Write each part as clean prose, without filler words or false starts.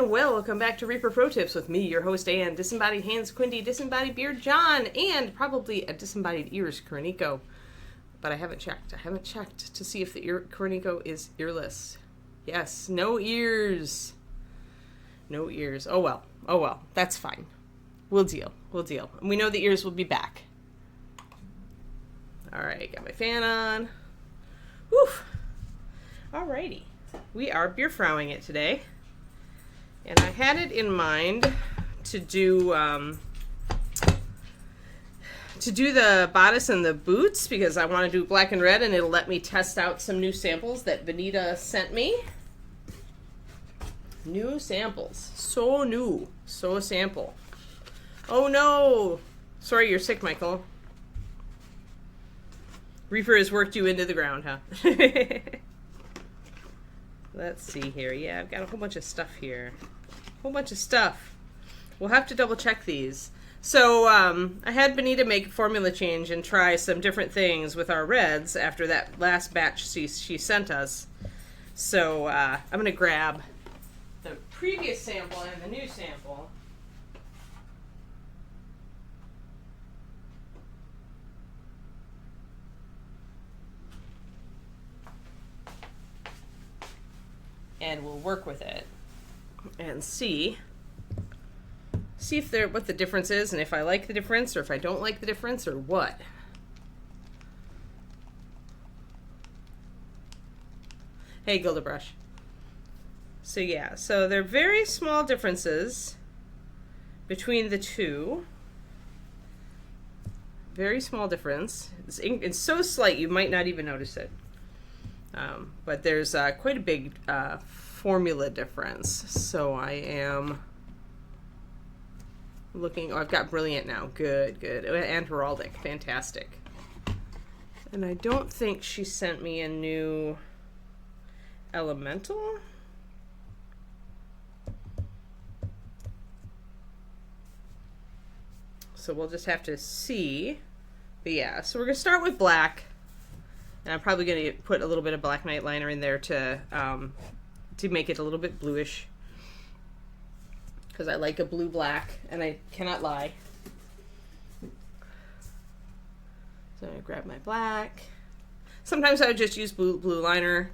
and welcome back to Reaper Pro Tips with me, your host, Ann. Disembodied hands, Quinty, disembodied beard, John, and probably a disembodied ears, Coriniko. But I haven't checked. I haven't checked to see if the Coriniko is earless. Yes, no ears. No ears. Oh well. Oh well. That's fine. We'll deal. We'll deal. And we know the ears will be back. Alright, got my fan on. Whew. Alrighty. We are beer frowing it today. And I had it in mind to do the bodice and the boots because I want to do black and red, and it'll let me test out some new samples that Benita sent me. New samples. So new. So sample. Oh no! Sorry you're sick, Michael. Reaper has worked you into the ground, huh? Let's see here. Yeah, I've got a whole bunch of stuff here. Whole bunch of stuff. We'll have to double check these. So I had Benita make a formula change and try some different things with our reds after that last batch she sent us. So I'm going to grab the previous sample and the new sample. And we'll work with it and see if what the difference is, and if I like the difference or if I don't like the difference or what. Hey, Gildabrush. So yeah, so there are very small differences between the two. Very small difference. It's so slight you might not even notice it. But there's quite a big formula difference. So I am looking. Oh, I've got Brilliant now. Good, good. And Heraldic. Fantastic. And I don't think she sent me a new Elemental. So we'll just have to see. But yeah, so we're going to start with black. And I'm probably going to put a little bit of Black Knight liner in there to make it a little bit bluish. Because I like a blue-black, and I cannot lie. So I'm going to grab my black. Sometimes I would just use blue liner.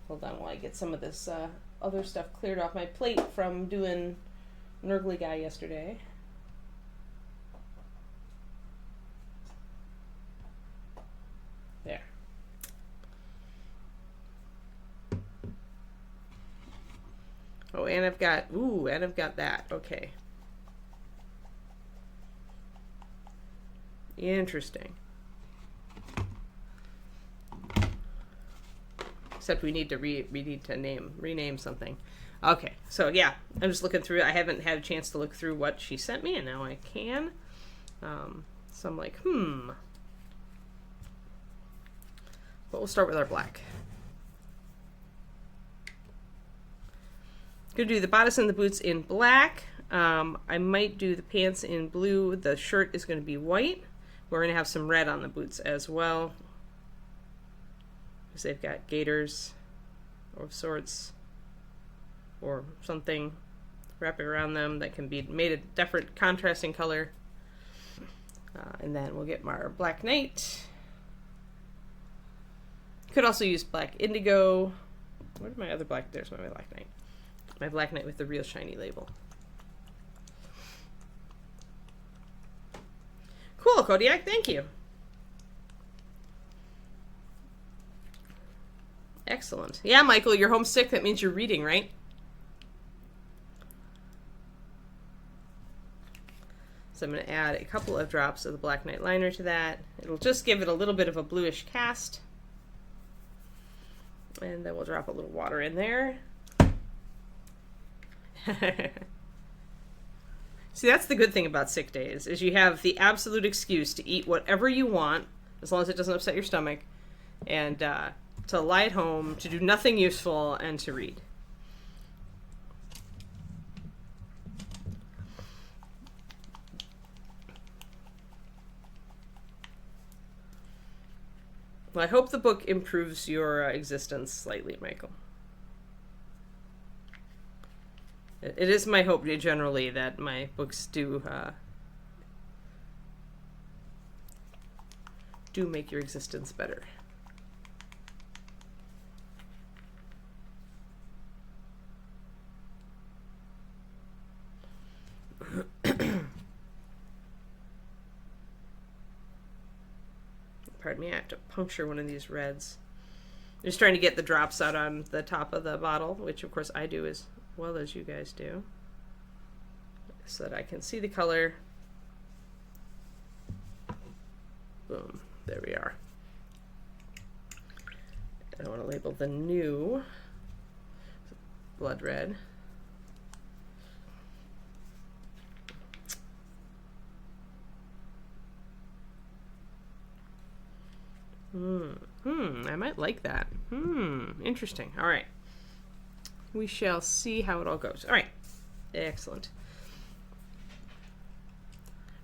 Hold on while I get some of this other stuff cleared off my plate from doing Nurgly Guy yesterday. There. Oh, and I've got that. Okay. Interesting. Except we need to rename something. Okay, so yeah, I'm just looking through. I haven't had a chance to look through what she sent me, and now I can. So I'm like, But we'll start with our black. Gonna do the bodice and the boots in black. I might do the pants in blue. The shirt is gonna be white. We're gonna have some red on the boots as well, because they've got gaiters of sorts or something wrapping around them that can be made a different contrasting color. And then we'll get our Black Knight. Could also use black indigo. Where's my other black? There's my Black Knight. My Black Knight with the real shiny label. Cool, Kodiak, thank you. Excellent. Yeah, Michael, you're homesick. That means you're reading, right? So I'm going to add a couple of drops of the Black Knight liner to that. It'll just give it a little bit of a bluish cast. And then we'll drop a little water in there. See, that's the good thing about sick days, is you have the absolute excuse to eat whatever you want, as long as it doesn't upset your stomach, and to lie at home, to do nothing useful, and to read. Well, I hope the book improves your existence slightly, Michael. It is my hope generally that my books do make your existence better. Pardon me, I have to puncture one of these reds. I'm just trying to get the drops out on the top of the bottle, which of course I do as well as you guys do, so that I can see the color. Boom, there we are. I want to label the new blood red. I might like that. Interesting. All right. We shall see how it all goes. All right. Excellent.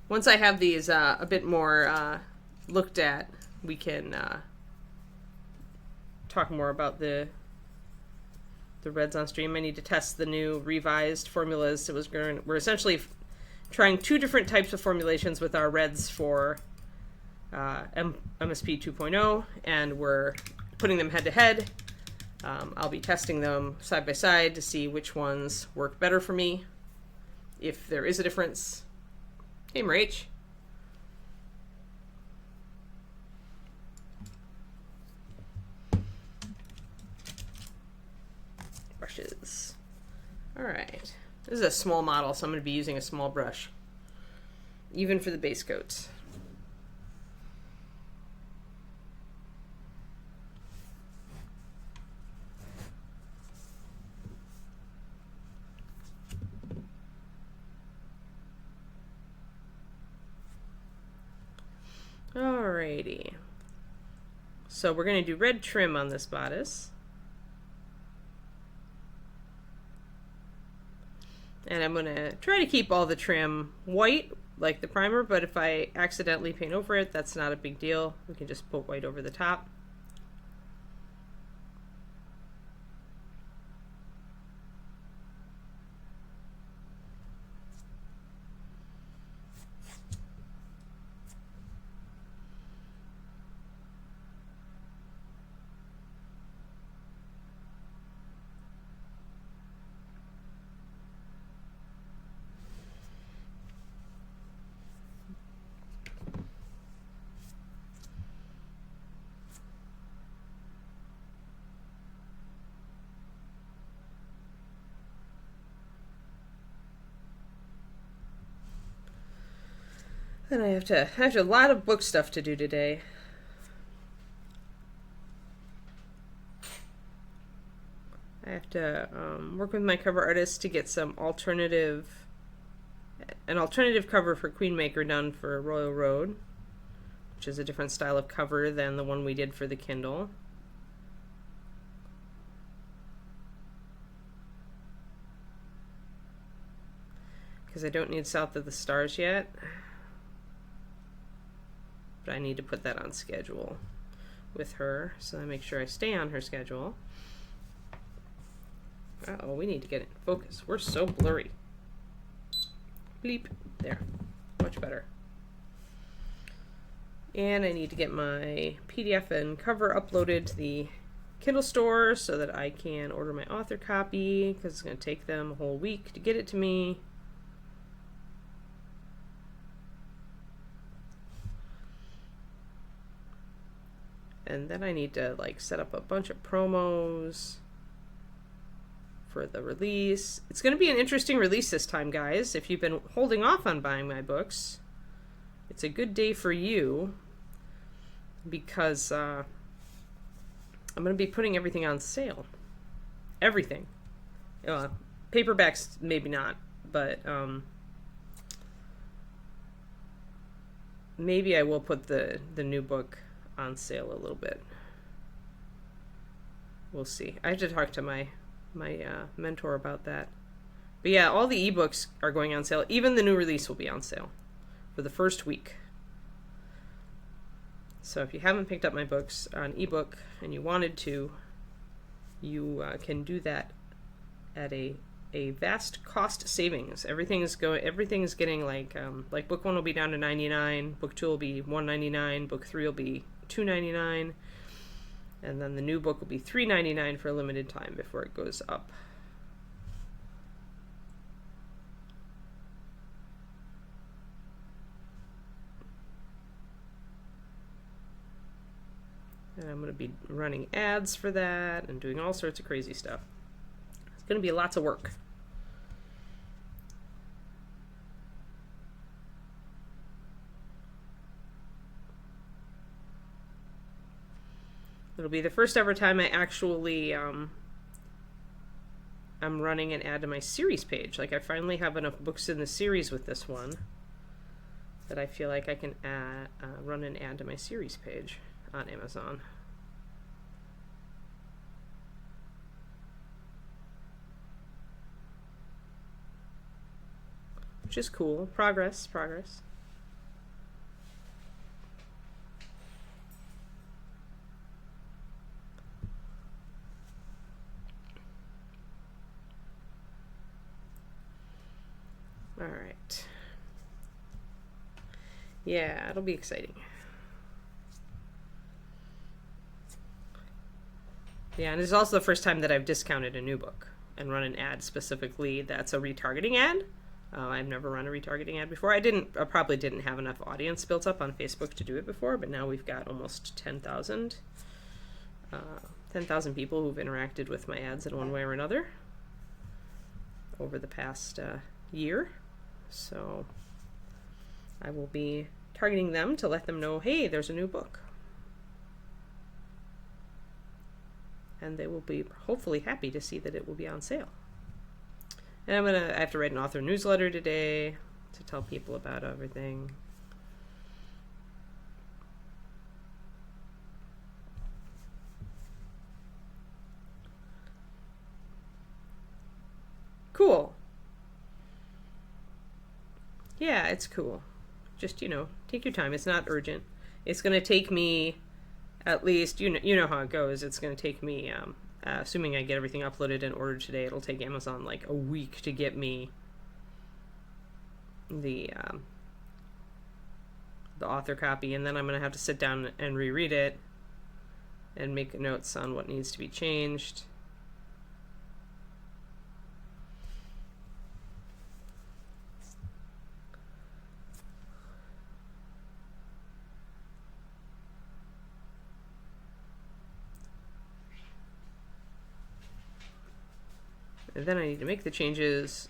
Once I have these a bit more looked at, we can talk more about the reds on stream. I need to test the new revised formulas. We're essentially trying two different types of formulations with our reds for MSP 2.0, and we're putting them head to head. I'll be testing them side by side to see which ones work better for me, if there is a difference. Hey, Rach. Brushes. All right. This is a small model, so I'm going to be using a small brush, even for the base coats. Alrighty. So we're going to do red trim on this bodice. And I'm going to try to keep all the trim white, like the primer, but if I accidentally paint over it, that's not a big deal. We can just put white over the top. And I have a lot of book stuff to do today. I have to work with my cover artist to get an alternative cover for Queenmaker done for Royal Road, which is a different style of cover than the one we did for the Kindle. Because I don't need South of the Stars yet. But I need to put that on schedule with her, so I make sure I stay on her schedule. Uh-oh, we need to get it in focus. We're so blurry. Bleep. There. Much better. And I need to get my PDF and cover uploaded to the Kindle store so that I can order my author copy, because it's going to take them a whole week to get it to me. And then I need to set up a bunch of promos for the release. It's going to be an interesting release this time, guys. If you've been holding off on buying my books, it's a good day for you, because I'm going to be putting everything on sale. Everything. Paperbacks, maybe not, but maybe I will put the new book on sale a little bit. We'll see. I have to talk to my mentor about that. But yeah, all the ebooks are going on sale. Even the new release will be on sale for the first week. So if you haven't picked up my books on ebook and you wanted to, you can do that at a vast cost savings. Everything's getting like book 1 will be down to $99, book 2 will be $199, book 3 will be $299, and then the new book will be $399 for a limited time before it goes up. And I'm going to be running ads for that and doing all sorts of crazy stuff. It's going to be lots of work. It'll be the first ever time I actually I'm running an ad to my series page. Like, I finally have enough books in the series with this one that I feel like I can run an ad to my series page on Amazon. Which is cool. Progress. All right. Yeah, it'll be exciting. Yeah, and it's also the first time that I've discounted a new book and run an ad specifically that's a retargeting ad. I've never run a retargeting ad before. I probably didn't have enough audience built up on Facebook to do it before, but now we've got almost 10,000 people who've interacted with my ads in one way or another over the past year. So I will be targeting them to let them know, hey, there's a new book. And they will be hopefully happy to see that it will be on sale. And I have to write an author newsletter today to tell people about everything. Cool. Yeah, it's cool. Just, take your time. It's not urgent. It's going to take me at least, you know how it goes. It's going to take me, assuming I get everything uploaded and ordered today, it'll take Amazon like a week to get me the author copy, and then I'm going to have to sit down and reread it and make notes on what needs to be changed. And then I need to make the changes.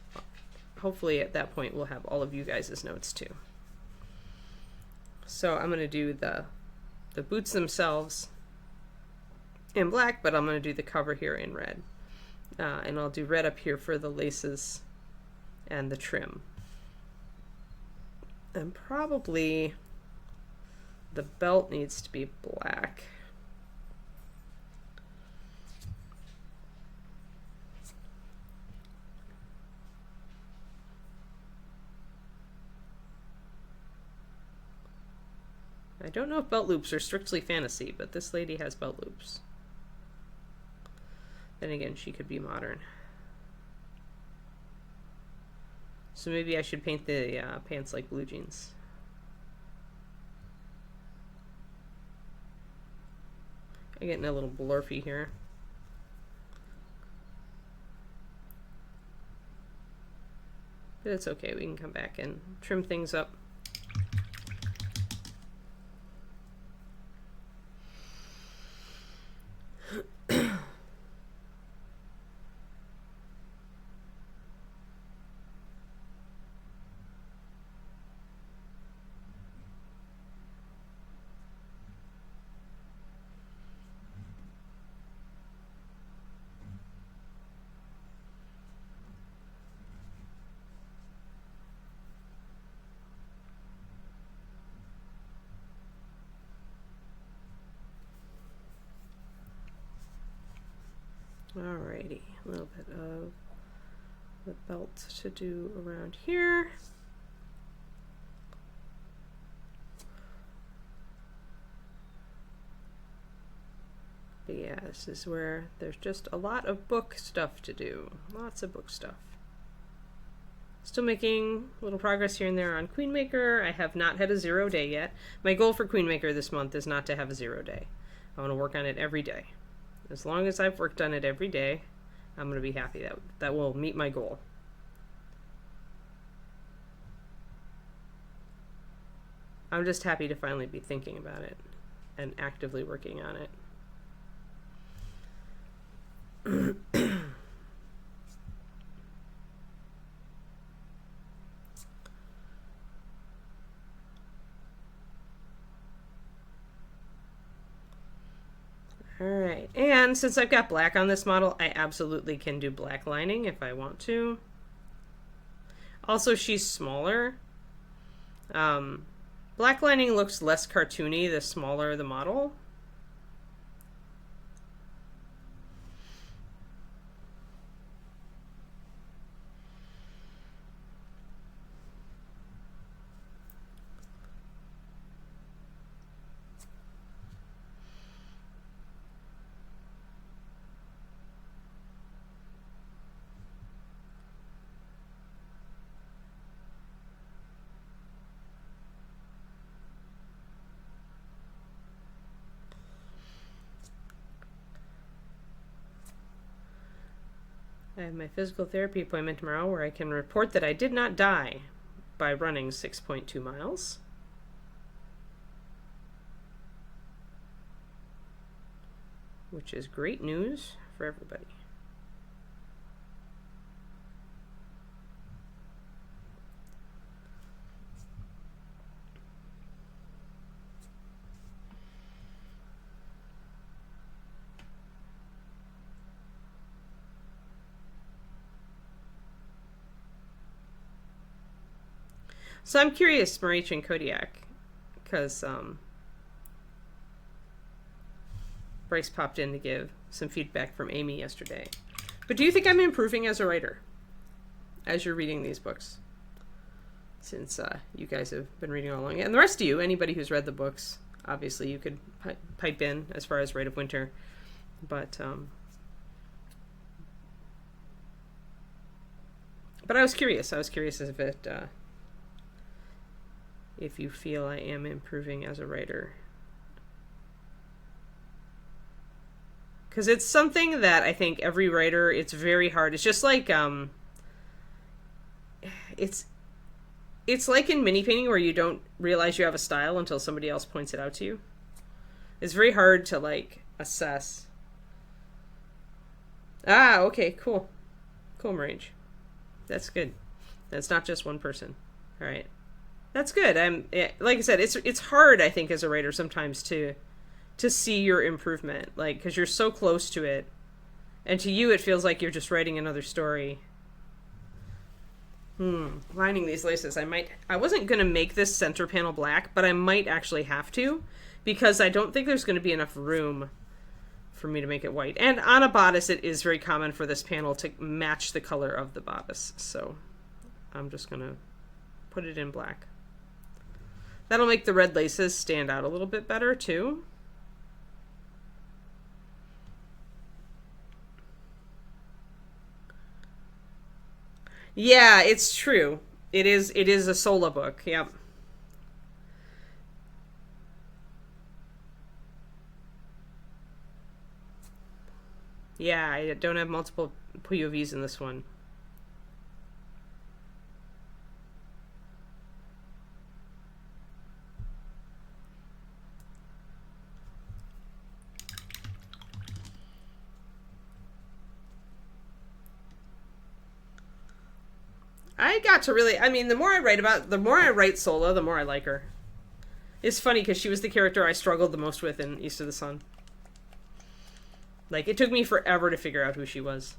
Hopefully at that point we'll have all of you guys' notes too. So I'm going to do the boots themselves in black, but I'm going to do the cover here in red. And I'll do red up here for the laces and the trim. And probably the belt needs to be black. I don't know if belt loops are strictly fantasy, but this lady has belt loops. Then again, she could be modern. So maybe I should paint the pants like blue jeans. I'm getting a little blurfy here. But it's okay, we can come back and trim things up. Alrighty, a little bit of the belt to do around here. Yeah, this is where there's just a lot of book stuff to do. Lots of book stuff. Still making little progress here and there on Queenmaker. I have not had a 0 day yet. My goal for Queenmaker this month is not to have a 0 day. I want to work on it every day. As long as I've worked on it every day, I'm going to be happy. That will meet my goal. I'm just happy to finally be thinking about it and actively working on it. Alright, and since I've got black on this model, I absolutely can do black lining if I want to. Also, she's smaller. Black lining looks less cartoony the smaller the model. I have my physical therapy appointment tomorrow where I can report that I did not die by running 6.2 miles. Which is great news for everybody. So I'm curious, Maricha and Kodiak, because Bryce popped in to give some feedback from Amy yesterday. But do you think I'm improving as a writer as you're reading these books? Since you guys have been reading all along. And the rest of you, anybody who's read the books, obviously you could pipe in as far as Rite of Winter. But I was curious. I was curious if you feel I am improving as a writer. Because it's something that I think every writer, it's very hard. It's just like, it's like in mini painting where you don't realize you have a style until somebody else points it out to you. It's very hard to, like, assess. Ah, okay, cool. Cool, Marange. That's good. That's not just one person. All right. That's good. Like I said, it's hard, I think, as a writer sometimes to see your improvement, like, because you're so close to it, and to you it feels like you're just writing another story. Lining these laces. I wasn't going to make this center panel black, but I might actually have to, because I don't think there's going to be enough room for me to make it white. And on a bodice, it is very common for this panel to match the color of the bodice, so I'm just going to put it in black. That'll make the red laces stand out a little bit better, too. Yeah, it's true. It is a Sola book, yep. Yeah, I don't have multiple POVs in this one. I got to really, I mean, the more I write Sola, the more I like her. It's funny because she was the character I struggled the most with in East of the Sun. Like, it took me forever to figure out who she was.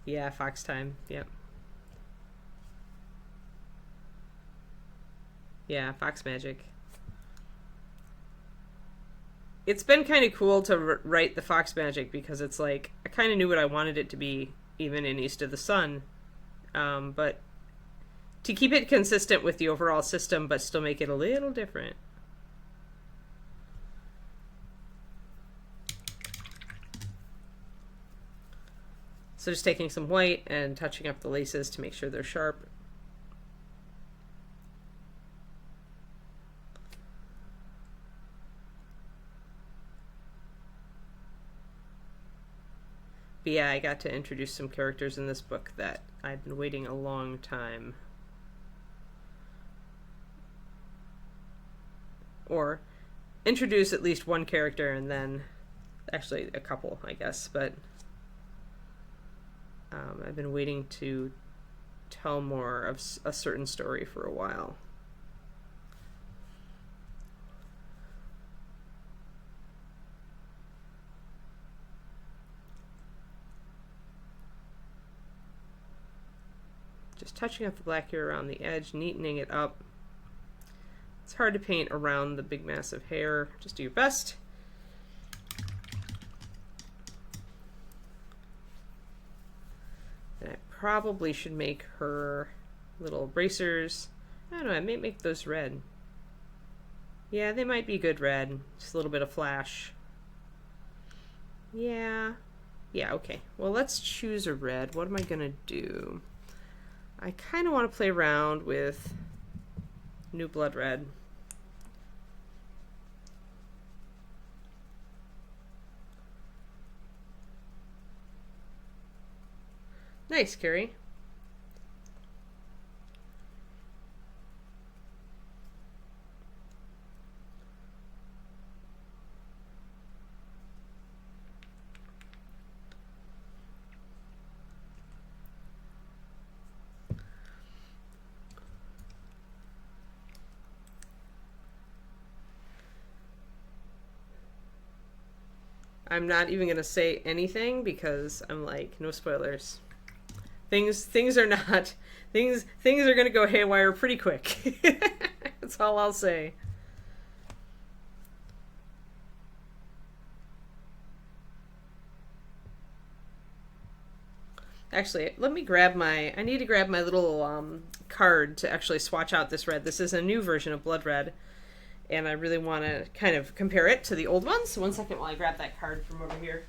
Yeah, Fox time. Yep. Yeah, Fox magic. It's been kind of cool to write the Fox magic because it's like I kind of knew what I wanted it to be, even in East of the Sun. But to keep it consistent with the overall system, but still make it a little different. So just taking some white and touching up the laces to make sure they're sharp. But yeah, I got to introduce some characters in this book that I've been waiting a long time. Or introduce at least one character and then actually a couple, I guess, but I've been waiting to tell more of a certain story for a while. Just touching up the black here around the edge, neatening it up. It's hard to paint around the big massive hair. Just do your best. And I probably should make her little bracers. I don't know, I may make those red. Yeah, they might be good red. Just a little bit of flash. Yeah. Yeah, okay. Well, let's choose a red. What am I gonna do? I kind of want to play around with New Blood Red. Nice, Carrie. I'm not even gonna say anything because I'm like, no spoilers. Things are not things are gonna go haywire pretty quick. That's all I'll say. Actually, let me grab my. I need to grab my little card to actually swatch out this red. This is a new version of Blood Red, and I really want to kind of compare it to the old one. So one second while I grab that card from over here.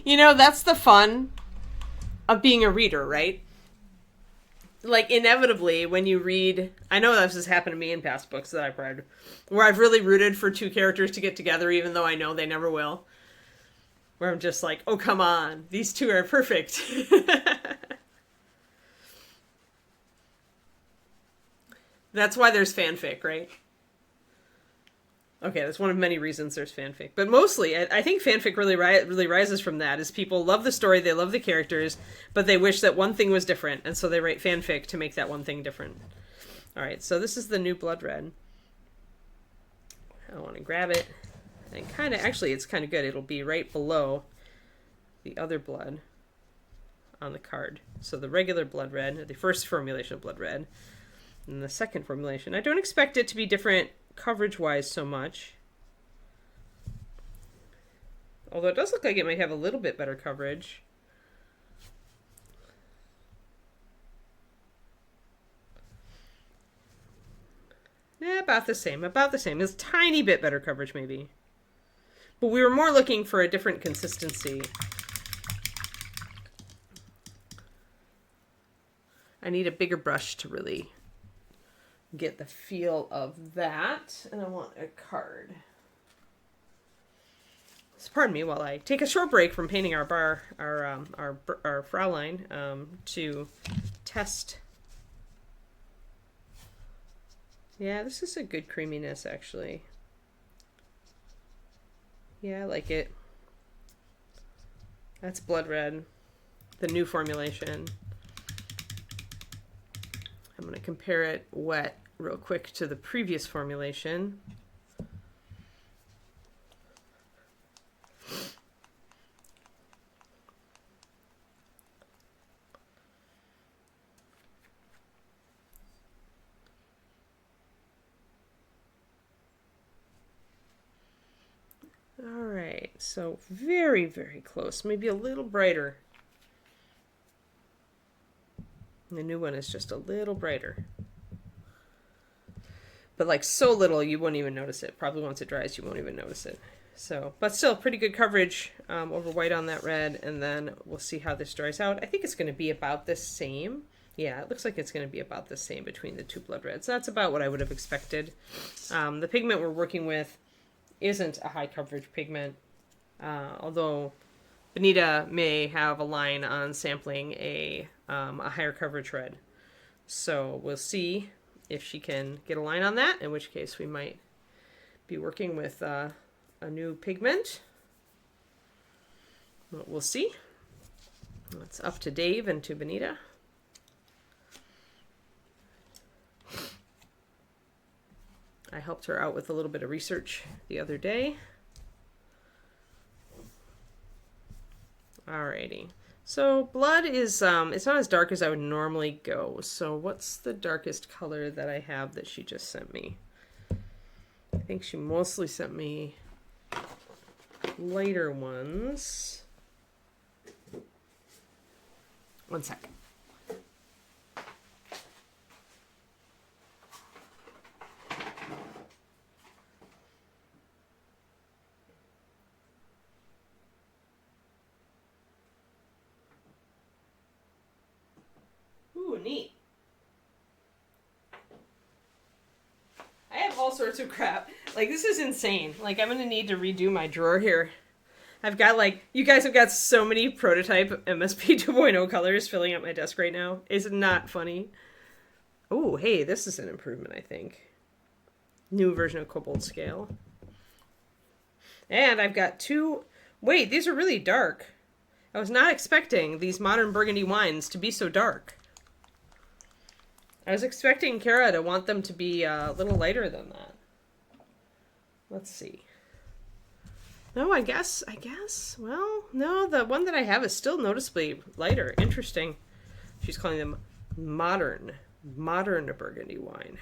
You know, that's the fun of being a reader, right? Like, inevitably, when you read... I know this has happened to me in past books that I've read, where I've really rooted for two characters to get together, even though I know they never will. Where I'm just like, oh, come on. These two are perfect. That's why there's fanfic, right? Okay, that's one of many reasons there's fanfic. But mostly, I think fanfic really rises from that, is people love the story, they love the characters, but they wish that one thing was different, and so they write fanfic to make that one thing different. Alright, so this is the new Blood Red. I want to grab it, and kind of, actually, it's kind of good. It'll be right below the other blood on the card. So the regular Blood Red, the first formulation of Blood Red, and the second formulation. I don't expect it to be different coverage-wise so much. Although it does look like it might have a little bit better coverage. Yeah, about the same. About the same. There's a tiny bit better coverage, maybe. But we were more looking for a different consistency. I need a bigger brush to really get the feel of that. And I want a card. So pardon me while I take a short break from painting our Fraulein to test Yeah, this is a good creaminess, actually. Yeah, I like it. That's blood red, the new formulation. I'm going to compare it wet real quick to the previous formulation. All right, so very, very close, maybe a little brighter. The new one is just a little brighter. But like so little, you won't even notice it. Probably once it dries, you won't even notice it. So, but still pretty good coverage over white on that red. And then we'll see how this dries out. I think it's going to be about the same. Yeah, it looks like it's going to be about the same between the two blood reds. That's about what I would have expected. The pigment we're working with isn't a high coverage pigment, although Benita may have a line on sampling a higher coverage red. So we'll see if she can get a line on that, in which case we might be working with a new pigment. We'll see. It's up to Dave and to Benita. I helped her out with a little bit of research the other day. Alrighty. So blood is, it's not as dark as I would normally go. So what's the darkest color that I have that she just sent me? I think she mostly sent me lighter ones. One sec. Ooh, neat. I have all sorts of crap. Like, this is insane. Like, I'm gonna need to redo my drawer here. I've got, like, you guys have got so many prototype MSP 2.0 colors filling up my desk right now. It's not funny. Oh, hey, this is an improvement, I think. New version of Cobalt Scale. And I've got two... Wait, these are really dark. I was not expecting these modern Burgundy wines to be so dark. I was expecting Kara to want them to be a little lighter than that. Let's see. No, I guess, well, no, the one that I have is still noticeably lighter. Interesting. She's calling them modern Burgundy wine.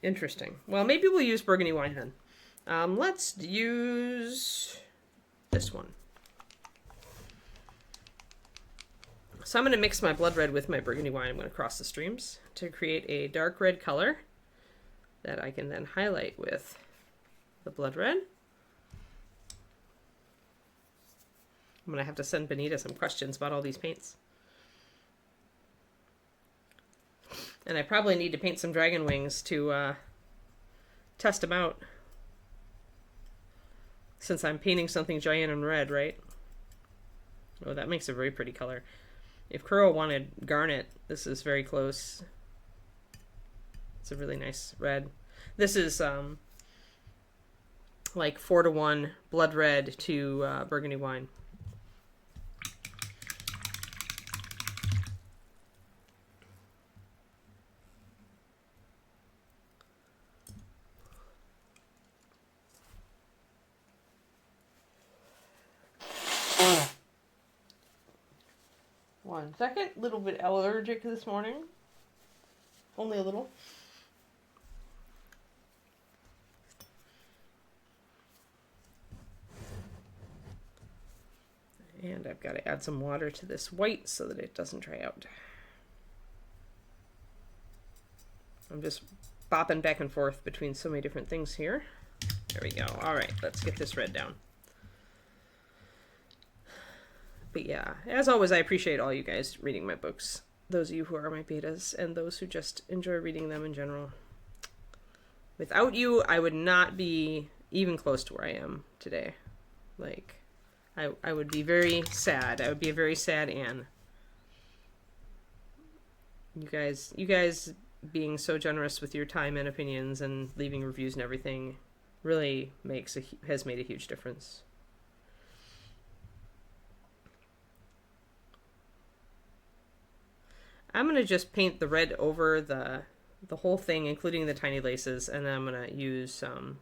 Interesting. Well, maybe we'll use Burgundy wine then. Let's use this one. So I'm going to mix my blood red with my Burgundy wine. I'm going to cross the streams to create a dark red color that I can then highlight with the blood red. I'm going to have to send Benita some questions about all these paints. And I probably need to paint some dragon wings to test them out. Since I'm painting something giant in red, right? Oh, that makes a very pretty color. If Kuro wanted garnet, this is very close. It's a really nice red. This is like 4-to-1 blood red to Burgundy wine. One second, little bit allergic this morning. Only a little. And I've got to add some water to this white so that it doesn't dry out. I'm just bopping back and forth between so many different things here. There we go. All right, let's get this red down. But yeah, as always, I appreciate all you guys reading my books. Those of you who are my betas and those who just enjoy reading them in general. Without you, I would not be even close to where I am today. Like, I would be very sad. I would be a very sad Anne. You guys being so generous with your time and opinions and leaving reviews and everything really has made a huge difference. I'm going to just paint the red over the whole thing, including the tiny laces, and then I'm going to use some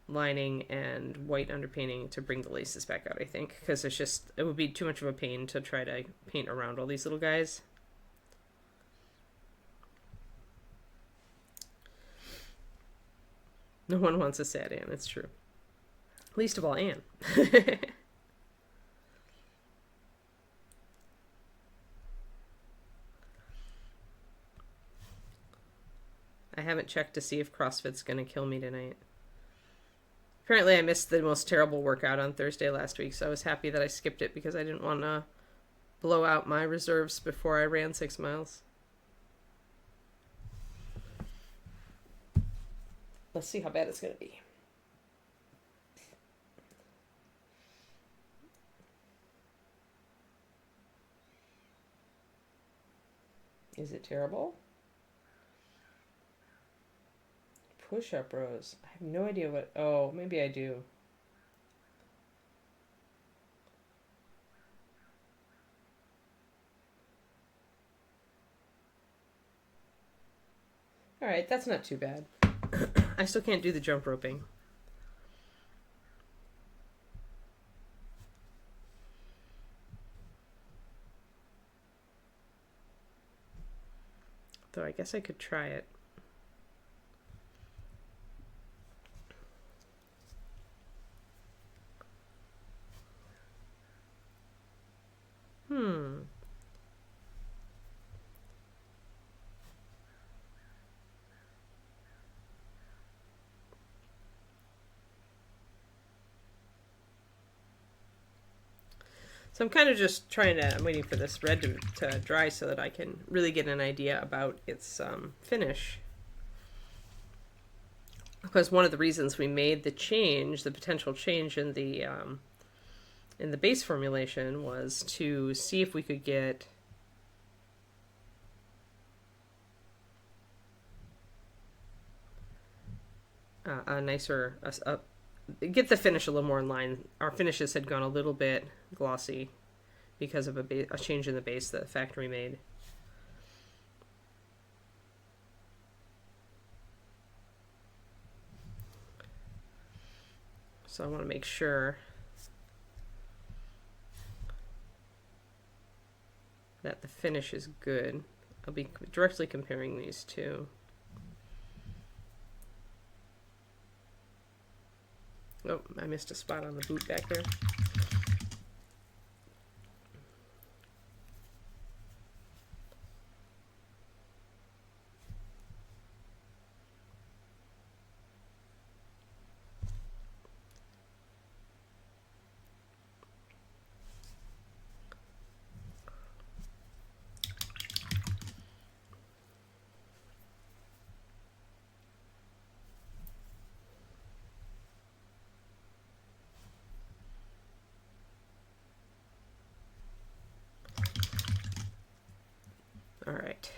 lining and white underpainting to bring the laces back out, I think, because it would be too much of a pain to try to paint around all these little guys. No one wants a sad Anne, it's true. Least of all Anne. I haven't checked to see if CrossFit's going to kill me tonight. Apparently I missed the most terrible workout on Thursday last week, so I was happy that I skipped it because I didn't want to blow out my reserves before I ran 6 miles. Let's see how bad it's going to be. Is it terrible? Push-up rows. I have no idea what... Oh, maybe I do. Alright, that's not too bad. I still can't do the jump roping. Though I guess I could try it. So I'm kind of just I'm waiting for this red to dry so that I can really get an idea about its finish. Because one of the reasons we made the potential change in the base formulation was to see if we could get a nicer, get the finish a little more in line. Our finishes had gone a little bit glossy because of a change in the base that the factory made. So I want to make sure that the finish is good. I'll be directly comparing these two. Oh, I missed a spot on the boot back there. All right.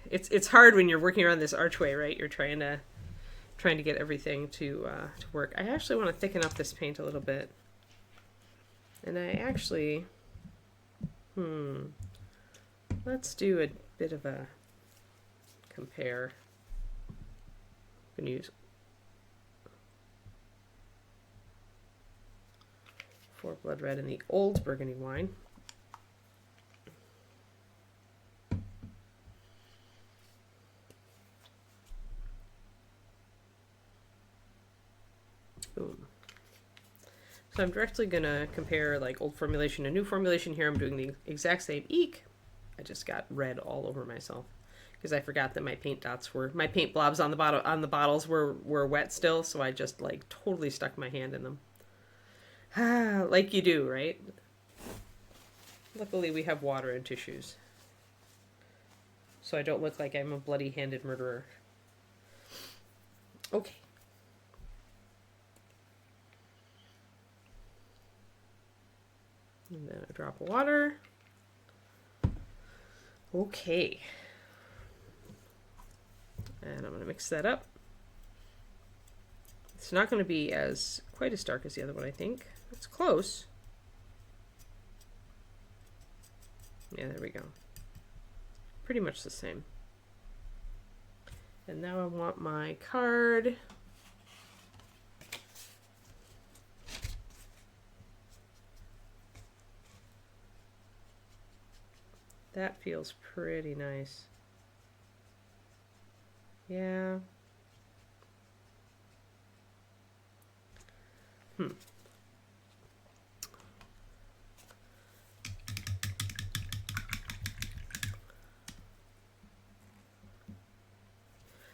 It's hard when you're working around this archway, right? You're trying to get everything to work. I actually want to thicken up this paint a little bit. And I actually let's do a bit of a compare. I'm going to use 4 Blood Red in the old Burgundy wine. Boom. So I'm directly going to compare like old formulation to new formulation here. I'm doing the exact same eek. I just got red all over myself because I forgot that my paint blobs on the bottles were wet still, so I just like totally stuck my hand in them. Like you do, right? Luckily we have water and tissues, so I don't look like I'm a bloody-handed murderer. Okay. And then a drop of water. Okay. And I'm going to mix that up. It's not going to be quite as dark as the other one, I think. It's close. Yeah, there we go. Pretty much the same. And now I want my card. That feels pretty nice. Yeah.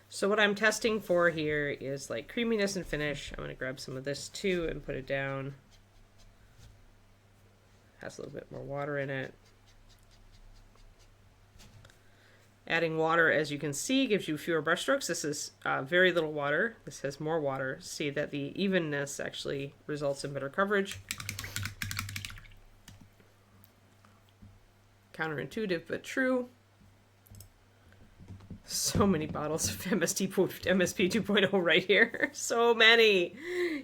So what I'm testing for here is like creaminess and finish. I'm going to grab some of this too and put it down. Has a little bit more water in it. Adding water, as you can see, gives you fewer brush strokes. This is very little water. This has more water. See that the evenness actually results in better coverage. Counterintuitive, but true. So many bottles of MSP 2.0 right here. So many.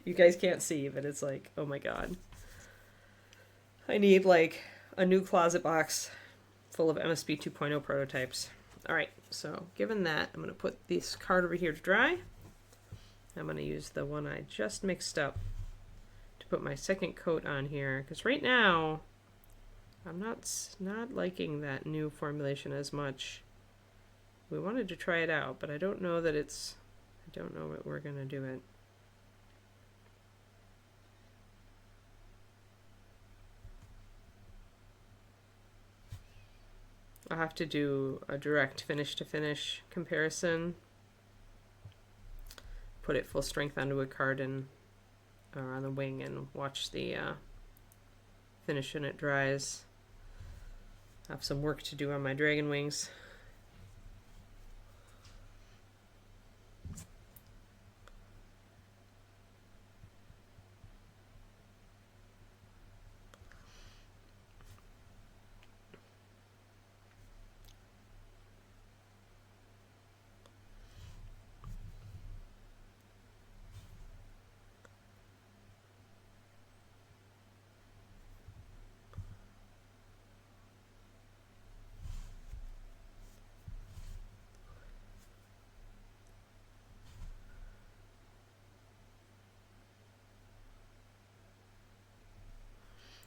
You guys can't see, but it's like, oh my god. I need like a new closet box full of MSP 2.0 prototypes. All right, so given that, I'm going to put this card over here to dry. I'm going to use the one I just mixed up to put my second coat on here, because right now I'm not liking that new formulation as much. We wanted to try it out, but I don't know that I don't know what we're going to do it. I'll have to do a direct finish to finish comparison. Put it full strength onto a card and on the wing and watch the finish when it dries. I have some work to do on my dragon wings.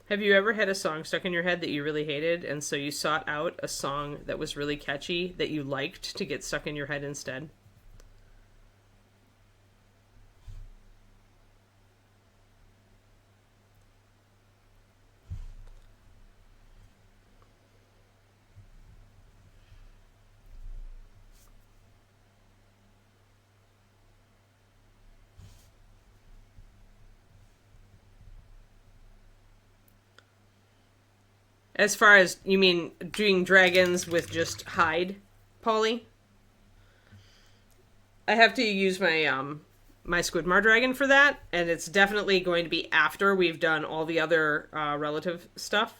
Have you ever had a song stuck in your head that you really hated, and so you sought out a song that was really catchy that you liked to get stuck in your head instead? As far as, you mean doing dragons with just hide, Polly? I have to use my my Squidmar dragon for that, and it's definitely going to be after we've done all the other relative stuff.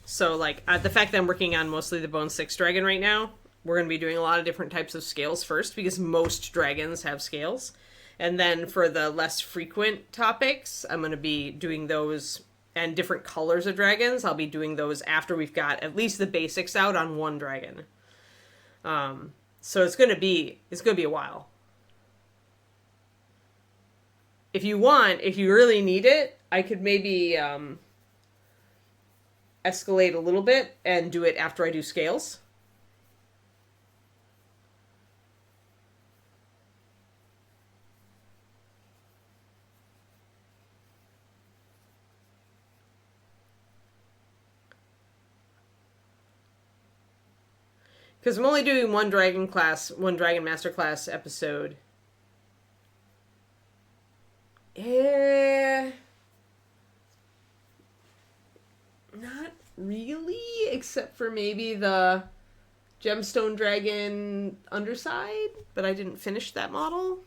So, like, the fact that I'm working on mostly the Bone 6 dragon right now, we're going to be doing a lot of different types of scales first, because most dragons have scales. And then for the less frequent topics, I'm going to be doing those, and different colors of dragons, I'll be doing those after we've got at least the basics out on one dragon. So it's gonna be a while. If you really need it, I could maybe escalate a little bit and do it after I do scales. Because I'm only doing one Dragon Master Class episode. Not really, except for maybe the Gemstone Dragon underside, but I didn't finish that model.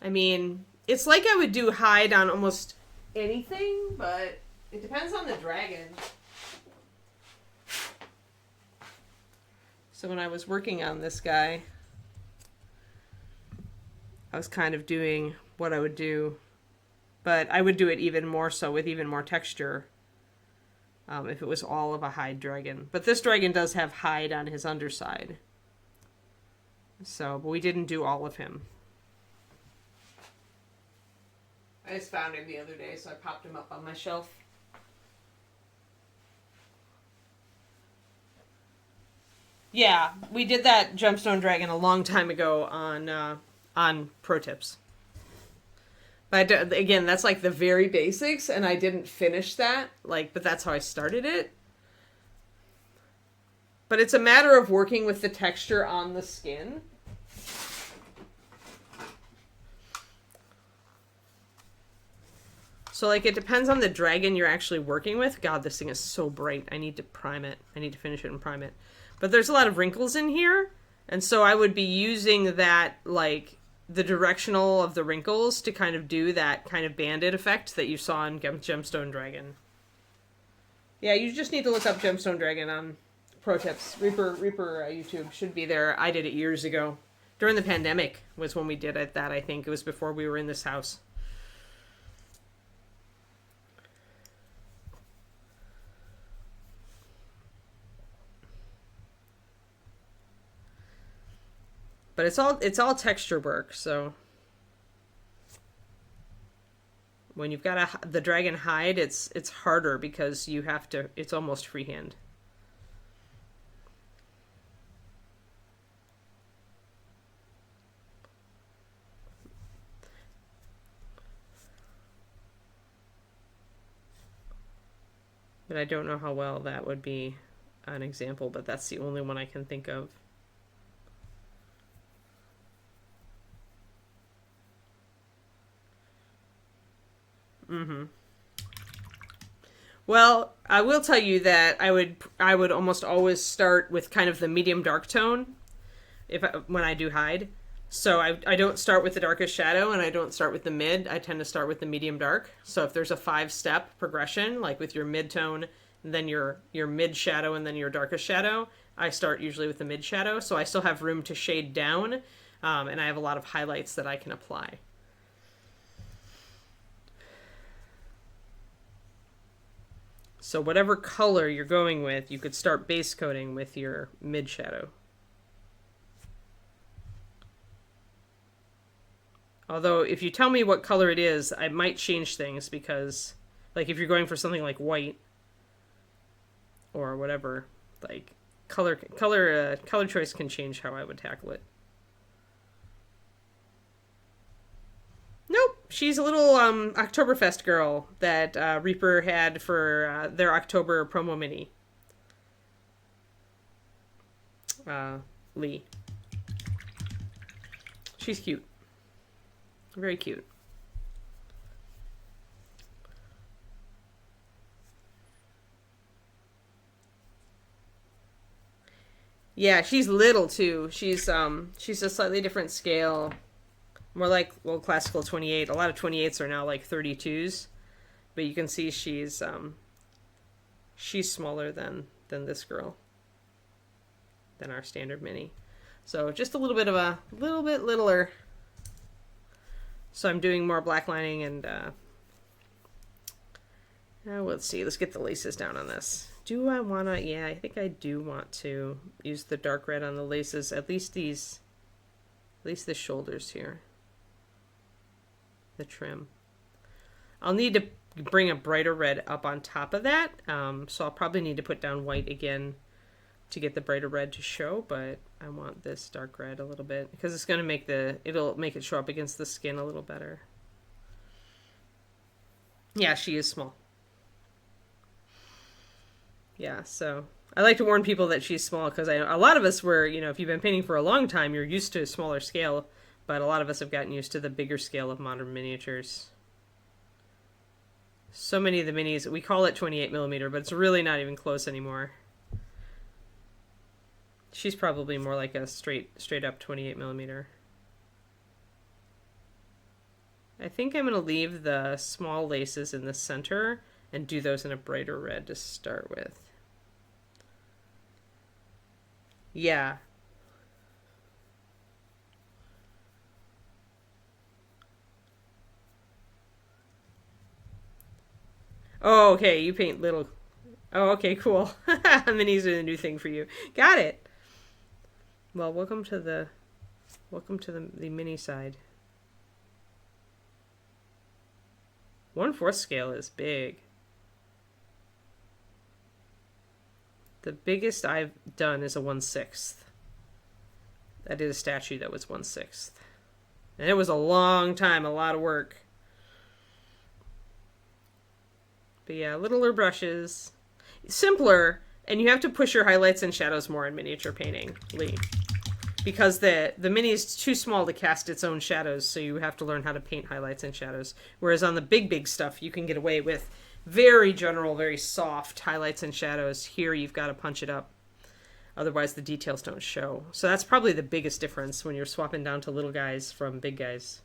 I mean, it's like I would do hide on almost anything, but it depends on the dragon. So when I was working on this guy, I was kind of doing what I would do, but I would do it even more so with even more texture if it was all of a hide dragon. But this dragon does have hide on his underside. So, but we didn't do all of him. I just found him the other day, so I popped him up on my shelf. Yeah, we did that gemstone dragon a long time ago on Pro Tips. But again, that's like the very basics, and I didn't finish that. But that's how I started it. But it's a matter of working with the texture on the skin. So, it depends on the dragon you're actually working with. God, this thing is so bright. I need to prime it. I need to finish it and prime it. But there's a lot of wrinkles in here. And so I would be using that, the directional of the wrinkles to kind of do that kind of banded effect that you saw in Gemstone Dragon. Yeah, you just need to look up Gemstone Dragon on Pro Tips. Reaper YouTube should be there. I did it years ago. During the pandemic was when we did it, I think. It was before we were in this house. But it's all texture work, so when you've got the dragon hide, it's harder because you have to. It's almost freehand. But I don't know how well that would be an example, but that's the only one I can think of. Mm-hmm. Well, I will tell you that I would almost always start with kind of the medium dark tone when I do hide. So I don't start with the darkest shadow and I don't start with the mid. I tend to start with the medium dark. So if there's a 5-step progression, like with your mid tone, and then your mid shadow and then your darkest shadow, I start usually with the mid shadow. So I still have room to shade down, and I have a lot of highlights that I can apply. So whatever color you're going with, you could start base coating with your mid shadow. Although if you tell me what color it is, I might change things because, if you're going for something like white or whatever, color choice can change how I would tackle it. Nope, she's a little Oktoberfest girl that Reaper had for their October promo mini. Lee. She's cute. Very cute. Yeah, she's little too. She's a slightly different scale. More like, classical 28. A lot of 28s are now 32s. But you can see she's smaller than this girl. Than our standard mini. So just a little bit littler. So I'm doing more black lining and let's see. Let's get the laces down on this. Do I want to? Yeah, I think I do want to use the dark red on the laces. At least the shoulders here. The trim. I'll need to bring a brighter red up on top of that. So I'll probably need to put down white again to get the brighter red to show, but I want this dark red a little bit because it's going to it'll make it show up against the skin a little better. Yeah, she is small. Yeah, so I like to warn people that she's small because a lot of us were, if you've been painting for a long time, you're used to a smaller scale, but a lot of us have gotten used to the bigger scale of modern miniatures. So many of the minis, we call it 28 millimeter, but it's really not even close anymore. She's probably more like a straight up 28 millimeter. I think I'm going to leave the small laces in the center and do those in a brighter red to start with. Yeah. Oh, okay. You paint little. Oh, okay, cool. Minis are the new thing for you. Got it. Well, welcome to the mini side. 1/4 scale is big. The biggest I've done is a 1/6. I did a statue that was 1/6. And it was a long time, a lot of work. But yeah, littler brushes. Simpler, and you have to push your highlights and shadows more in miniature painting, Lee. Because the mini is too small to cast its own shadows, so you have to learn how to paint highlights and shadows. Whereas on the big stuff, you can get away with very general, very soft highlights and shadows. Here, you've got to punch it up. Otherwise, the details don't show. So that's probably the biggest difference when you're swapping down to little guys from big guys.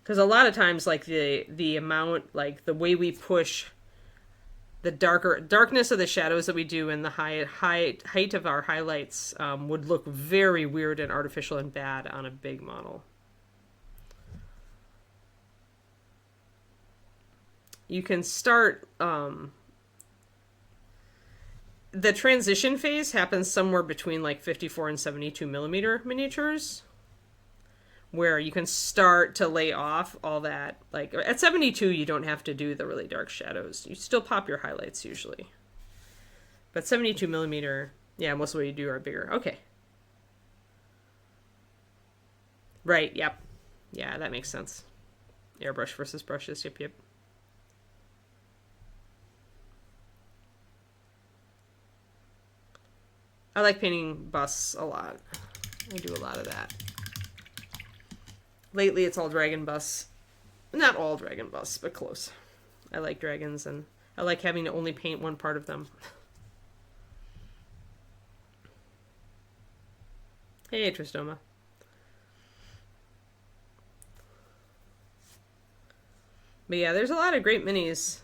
Because a lot of times, like the amount, like the way we push the darkness of the shadows that we do and the height of our highlights would look very weird and artificial and bad on a big model. You can start. The transition phase happens somewhere between like 54 and 72 millimeter miniatures, where you can start to lay off all that. Like at 72, you don't have to do the really dark shadows. You still pop your highlights usually. But 72 millimeter, yeah, most of what you do are bigger. Okay. Right, yep. Yeah, that makes sense. Airbrush versus brushes, yep. I like painting busts a lot. I do a lot of that. Lately, it's all dragon busts. Not all dragon busts, but close. I like dragons, and I like having to only paint one part of them. Hey, Tristoma. But yeah, there's a lot of great minis.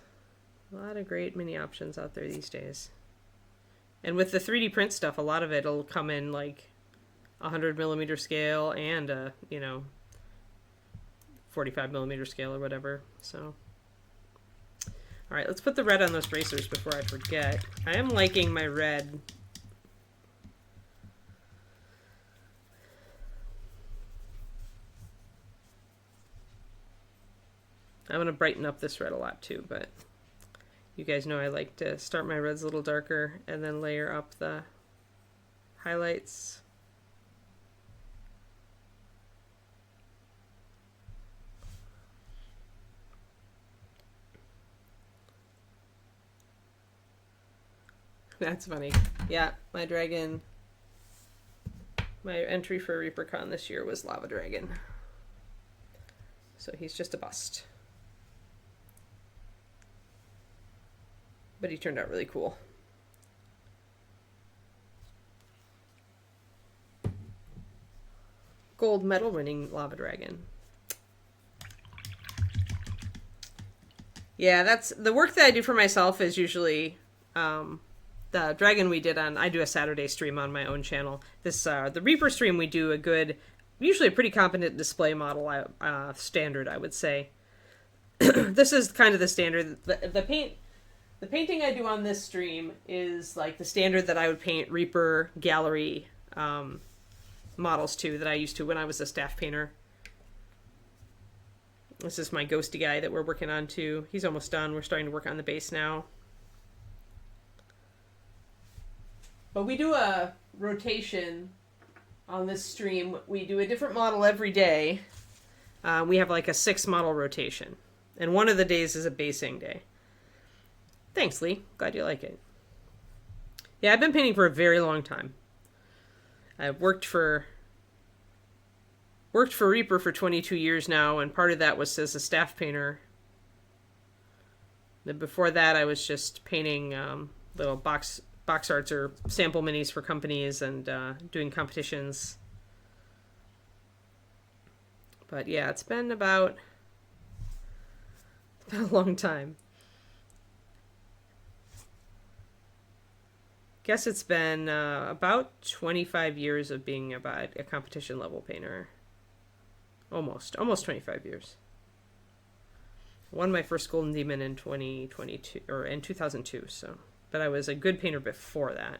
A lot of great mini options out there these days. And with the 3D print stuff, a lot of it will come in like 100 millimeter scale and, 45 millimeter scale or whatever. So, all right, let's put the red on those bracers before I forget. I am liking my red. I'm going to brighten up this red a lot too, but you guys know I like to start my reds a little darker and then layer up the highlights. That's funny. Yeah, my dragon, my entry for ReaperCon this year was Lava Dragon. So he's just a bust. But he turned out really cool. Gold medal winning Lava Dragon. Yeah, that's the work that I do for myself is usually the dragon we did on. I do a Saturday stream on my own channel. This the Reaper stream we do a good, usually a pretty competent display model standard, I would say. This is kind of the standard. The painting I do on this stream is like the standard that I would paint Reaper gallery models to, that I used to when I was a staff painter. This is my ghosty guy that we're working on too. He's almost done. We're starting to work on the base now. But we do a rotation on this stream. We do a different model every day. We have like a 6 model rotation. And one of the days is a basing day. Thanks, Lee. Glad you like it. Yeah, I've been painting for a very long time. I've worked for Reaper for 22 years now, and part of that was as a staff painter. Then before that, I was just painting little box arts or sample minis for companies and doing competitions. But yeah, it's been about a long time. Guess it's been about 25 years of being about a competition level painter. Almost 25 years. Won my first Golden Demon in 2022 or in 2002. So, but I was a good painter before that.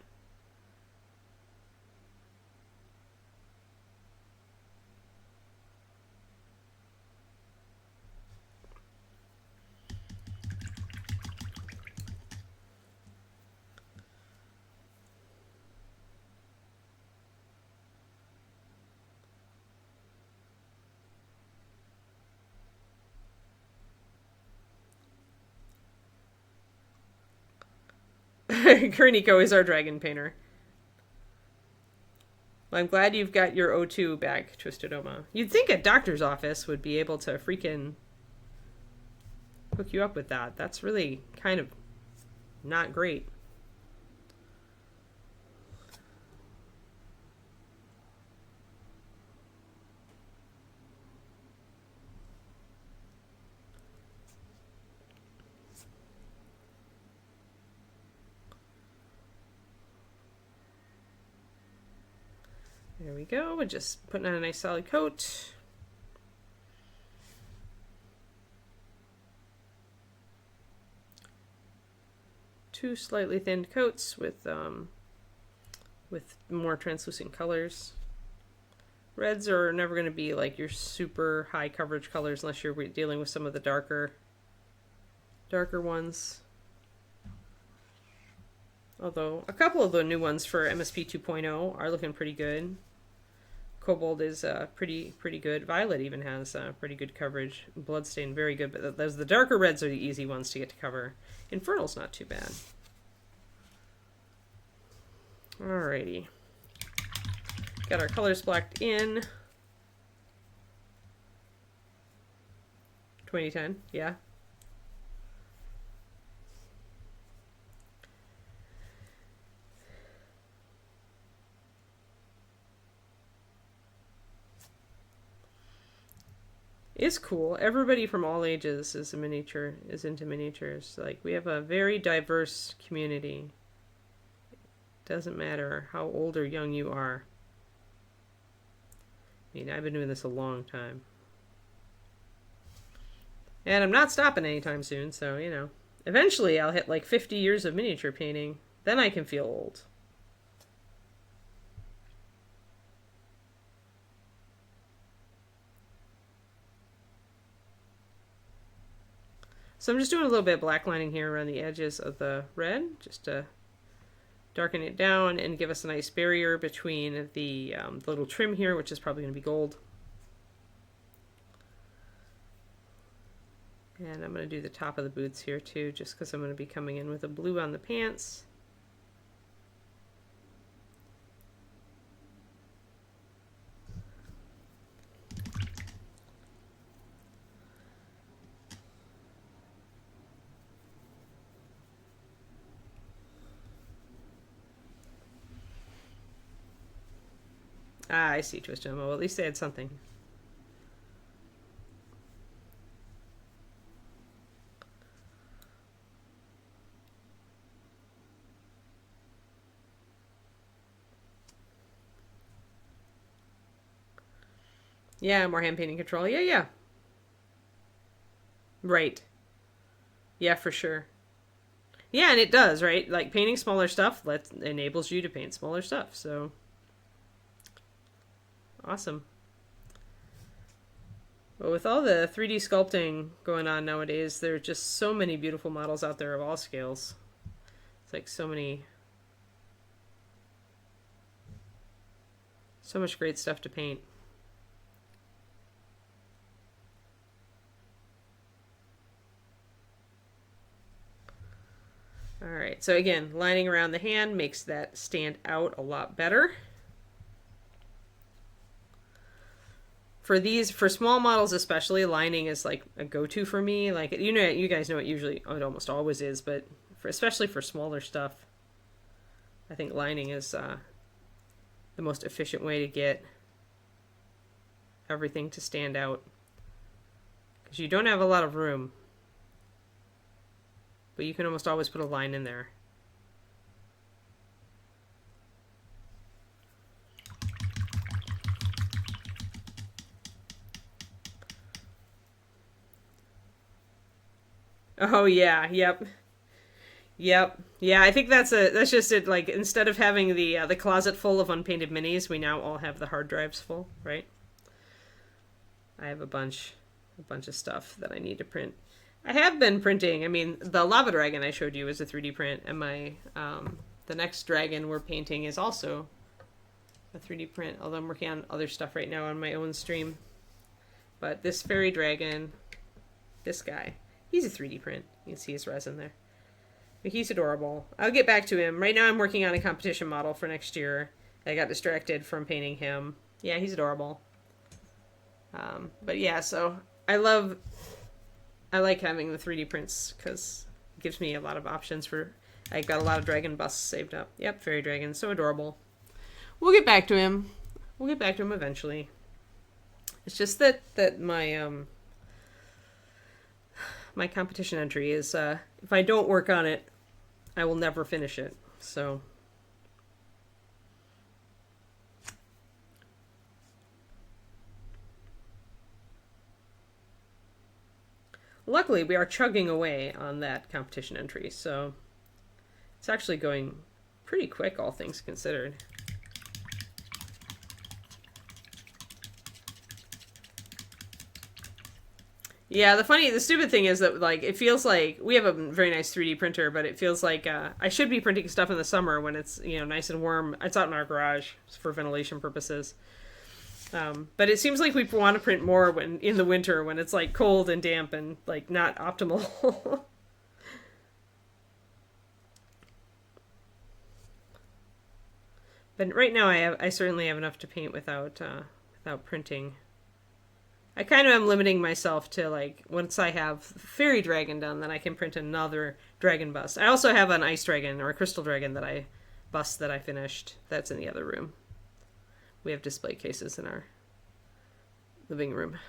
Kuroniko is our dragon painter. Well, I'm glad you've got your O2 back, Twisted Oma. You'd think a doctor's office would be able to freaking hook you up with that. That's really kind of not great. There we go. We're just putting on a nice solid coat. Two slightly thinned coats with more translucent colors. Reds are never going to be like your super high coverage colors unless you're dealing with some of the darker ones. Although a couple of the new ones for MSP 2.0 are looking pretty good. Cobalt is pretty good. Violet even has pretty good coverage. Bloodstain very good, but the darker reds are the easy ones to get to cover. Infernal's not too bad. Alrighty. Got our colors blacked in. 2010, yeah. Is cool. Everybody from all ages is into miniatures. Like, we have a very diverse community. Doesn't matter how old or young you are. I mean, I've been doing this a long time. And I'm not stopping anytime soon, so, you know. Eventually I'll hit like 50 years of miniature painting. Then I can feel old. So I'm just doing a little bit of black lining here around the edges of the red, just to darken it down and give us a nice barrier between the little trim here, which is probably going to be gold. And I'm going to do the top of the boots here too, just because I'm going to be coming in with a blue on the pants. Ah, I see, Twisted. Well, at least they had something. Yeah, more hand painting control. Yeah. Right. Yeah, for sure. Yeah, and it does, right? Like, painting smaller stuff enables you to paint smaller stuff, so... Awesome. Well, with all the 3D sculpting going on nowadays, there are just so many beautiful models out there of all scales. It's like so much great stuff to paint. Alright, so again, lining around the hand makes that stand out a lot better. For small models especially, lining is like a go-to for me. Like, you know, you guys know it almost always is, but especially for smaller stuff, I think lining is the most efficient way to get everything to stand out. Because you don't have a lot of room, but you can almost always put a line in there. Oh yeah, yep. Yep. Yeah, I think that's just it. Like instead of having the closet full of unpainted minis, we now all have the hard drives full, right? I have a bunch of stuff that I need to print. I have been printing. I mean, the lava dragon I showed you is a 3D print, and my the next dragon we're painting is also a 3D print. Although I'm working on other stuff right now on my own stream. But this fairy dragon, this guy, he's a 3D print. You can see his resin there. But he's adorable. I'll get back to him. Right now I'm working on a competition model for next year. I got distracted from painting him. Yeah, he's adorable. But yeah, so I like having the 3D prints because it gives me a lot of options for. I got a lot of dragon busts saved up. Yep, fairy dragon, so adorable. We'll get back to him. We'll get back to him eventually. It's just that my my competition entry is if I don't work on it, I will never finish it. So luckily we are chugging away on that competition entry, so it's actually going pretty quick, all things considered. Yeah, the stupid thing is that like it feels like we have a very nice 3D printer, but it feels like I should be printing stuff in the summer when it's nice and warm. It's out in our garage for ventilation purposes. But it seems like we want to print more when in the winter when it's like cold and damp and like not optimal. But right now I certainly have enough to paint without printing. I kind of am limiting myself to like once I have fairy dragon done, then I can print another dragon bust. I also have an ice dragon or a crystal dragon that I finished. That's in the other room. We have display cases in our living room.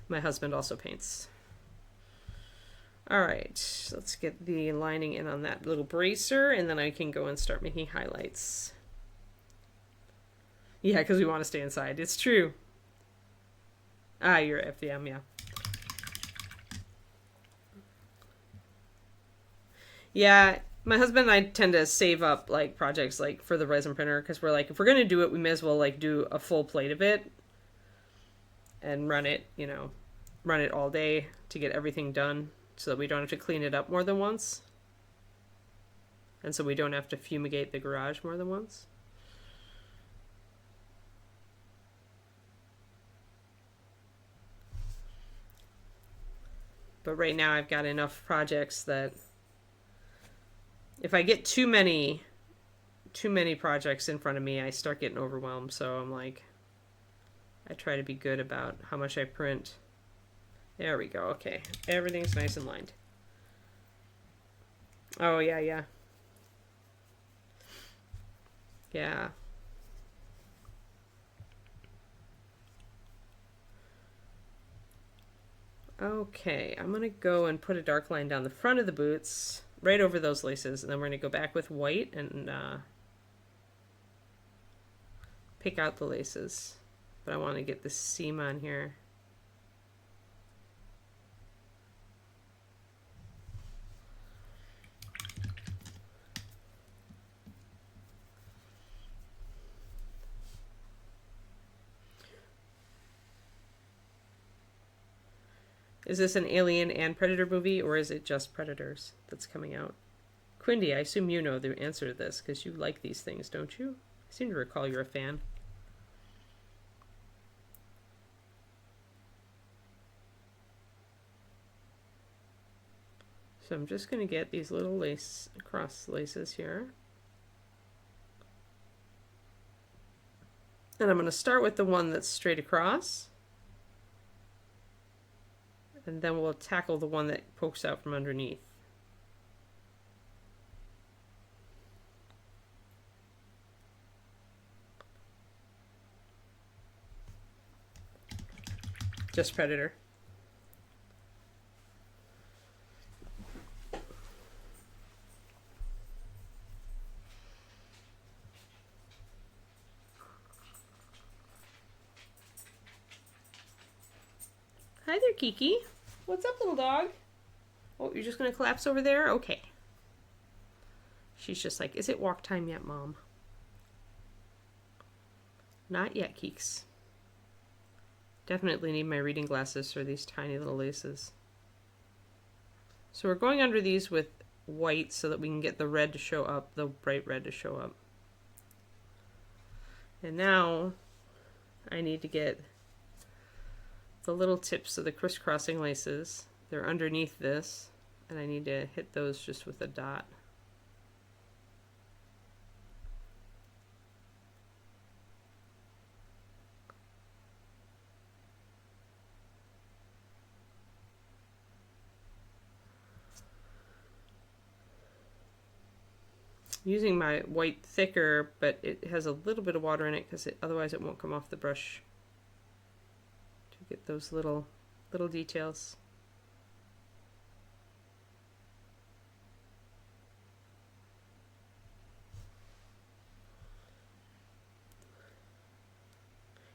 My husband also paints. All right, let's get the lining in on that little bracer, and then I can go and start making highlights. Yeah, because we want to stay inside. It's true. Ah, you're FDM, yeah. Yeah, my husband and I tend to save up like projects like for the resin printer because we're like, if we're gonna do it, we may as well like do a full plate of it and run it all day to get everything done so that we don't have to clean it up more than once. And so we don't have to fumigate the garage more than once. But right now I've got enough projects that if I get too many projects in front of me, I start getting overwhelmed. So I'm like, I try to be good about how much I print. There we go. Okay. Everything's nice and lined. Oh, yeah, yeah. Yeah. Okay, I'm going to go and put a dark line down the front of the boots, right over those laces, and then we're going to go back with white and pick out the laces. But I want to get the seam on here. Is this an Alien and Predator movie, or is it just Predators that's coming out? Quindy, I assume you know the answer to this, because you like these things, don't you? I seem to recall you're a fan. So I'm just going to get these little cross laces here. And I'm going to start with the one that's straight across. And then we'll tackle the one that pokes out from underneath. Just Predator. Hi there, Kiki. What's up, little dog? Oh, you're just going to collapse over there? Okay. She's just like, is it walk time yet, Mom? Not yet, Keeks. Definitely need my reading glasses for these tiny little laces. So we're going under these with white so that we can get the red to show up, the bright red to show up. And now I need to get the little tips of the crisscrossing laces. They're underneath this, and I need to hit those just with a dot. Using my white thicker, but it has a little bit of water in it because otherwise it won't come off the brush to get those little details.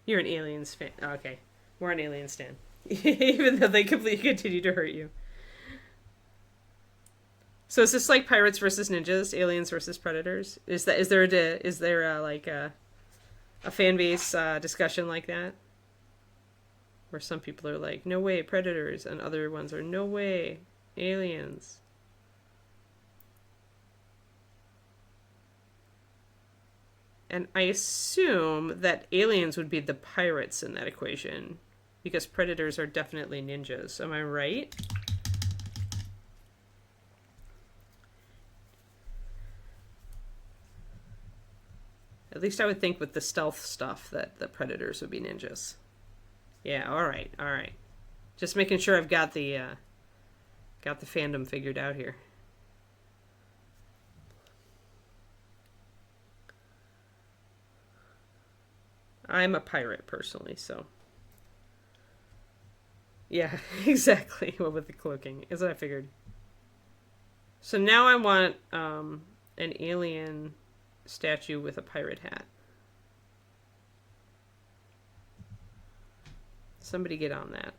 You're an Aliens fan. Oh, okay. We're an Aliens stan. Even though they completely continue to hurt you. So is this like pirates versus ninjas, aliens versus predators? Is there a fan base discussion like that? Where some people are like, no way, predators, and other ones are, no way, aliens. And I assume that aliens would be the pirates in that equation, because predators are definitely ninjas. Am I right? At least I would think with the stealth stuff that the predators would be ninjas. Yeah, all right. Just making sure I've got the fandom figured out here. I'm a pirate personally, so. Yeah, exactly. What with the cloaking, as I figured. So now I want an alien statue with a pirate hat. Somebody get on that.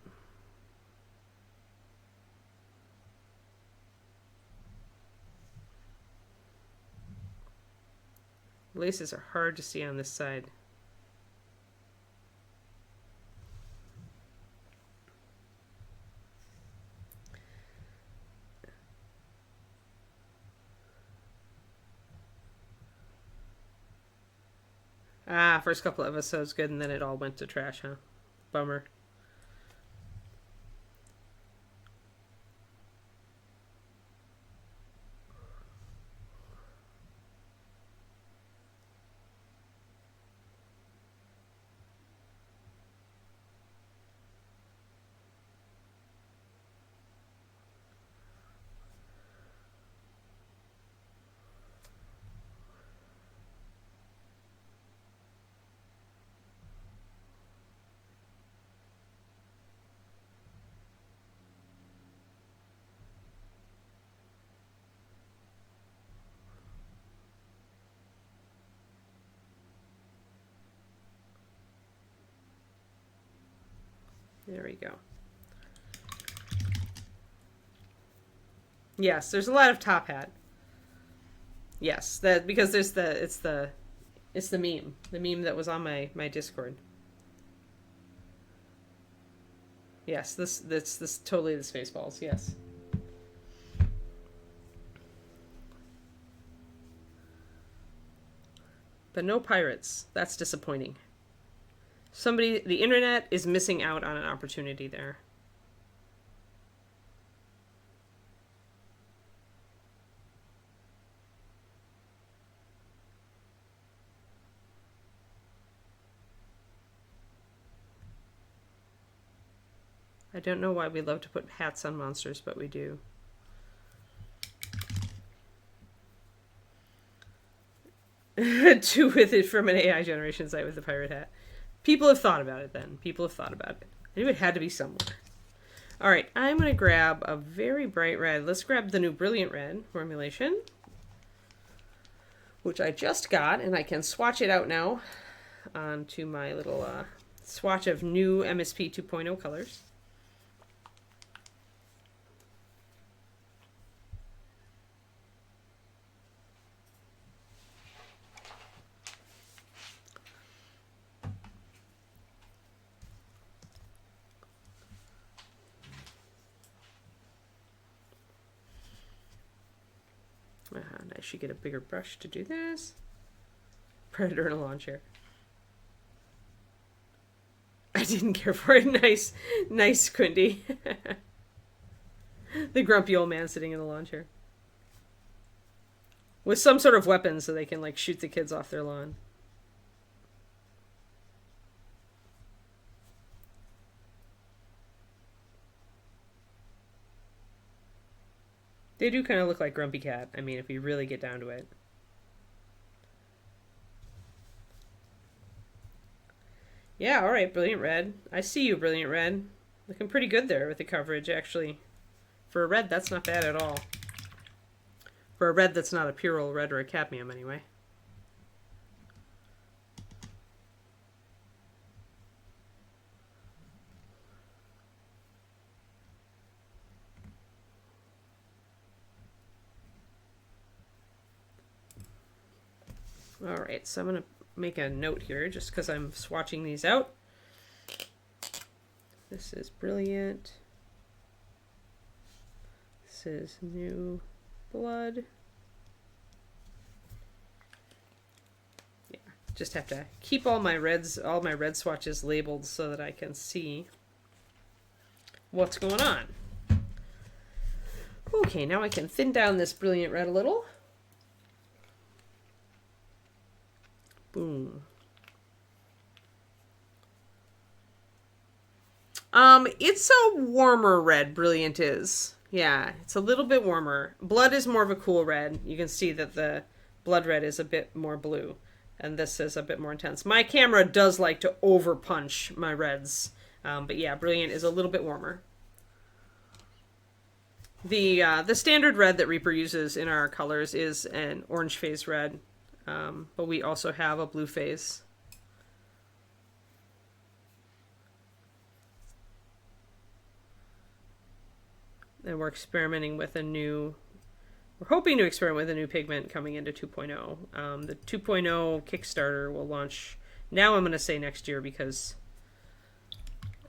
Laces are hard to see on this side. Ah, first couple of episodes good, and then it all went to trash, huh? Bummer. There we go. Yes, there's a lot of top hat. Yes, that because there's it's the meme that was on my Discord. Yes, this totally the Spaceballs. Yes. But no pirates. That's disappointing. The internet is missing out on an opportunity there. I don't know why we love to put hats on monsters, but we do. Do with it from an AI generation site with the pirate hat. People have thought about it then. People have thought about it. I knew it had to be somewhere. All right, I'm going to grab a very bright red. Let's grab the new Brilliant Red formulation, which I just got, and I can swatch it out now onto my little swatch of new MSP 2.0 colors. actually get a bigger brush to do this. Predator in a lawn chair. I didn't care for it. Nice, nice, Quindy. The grumpy old man sitting in the lawn chair. With some sort of weapon so they can, like, shoot the kids off their lawn. They do kind of look like Grumpy Cat. I mean, if you really get down to it. Yeah, alright, Brilliant Red. I see you, Brilliant Red. Looking pretty good there with the coverage, actually. For a red, that's not bad at all. For a red that's not a Pyrrole red or a cadmium, anyway. Alright, so I'm going to make a note here just because I'm swatching these out. This is Brilliant. This is New Blood. Yeah, just have to keep all my red swatches labeled so that I can see what's going on. Okay, now I can thin down this Brilliant Red a little. Boom. It's a warmer red, Brilliant is. Yeah, it's a little bit warmer. Blood is more of a cool red. You can see that the Blood Red is a bit more blue, and this is a bit more intense. My camera does like to over punch my reds, but yeah, Brilliant is a little bit warmer. The standard red that Reaper uses in our colors is an orange phase red, but we also have a blue phase. And we're experimenting with we're hoping to experiment with a new pigment coming into 2.0. The 2.0 Kickstarter will launch, now I'm going to say next year because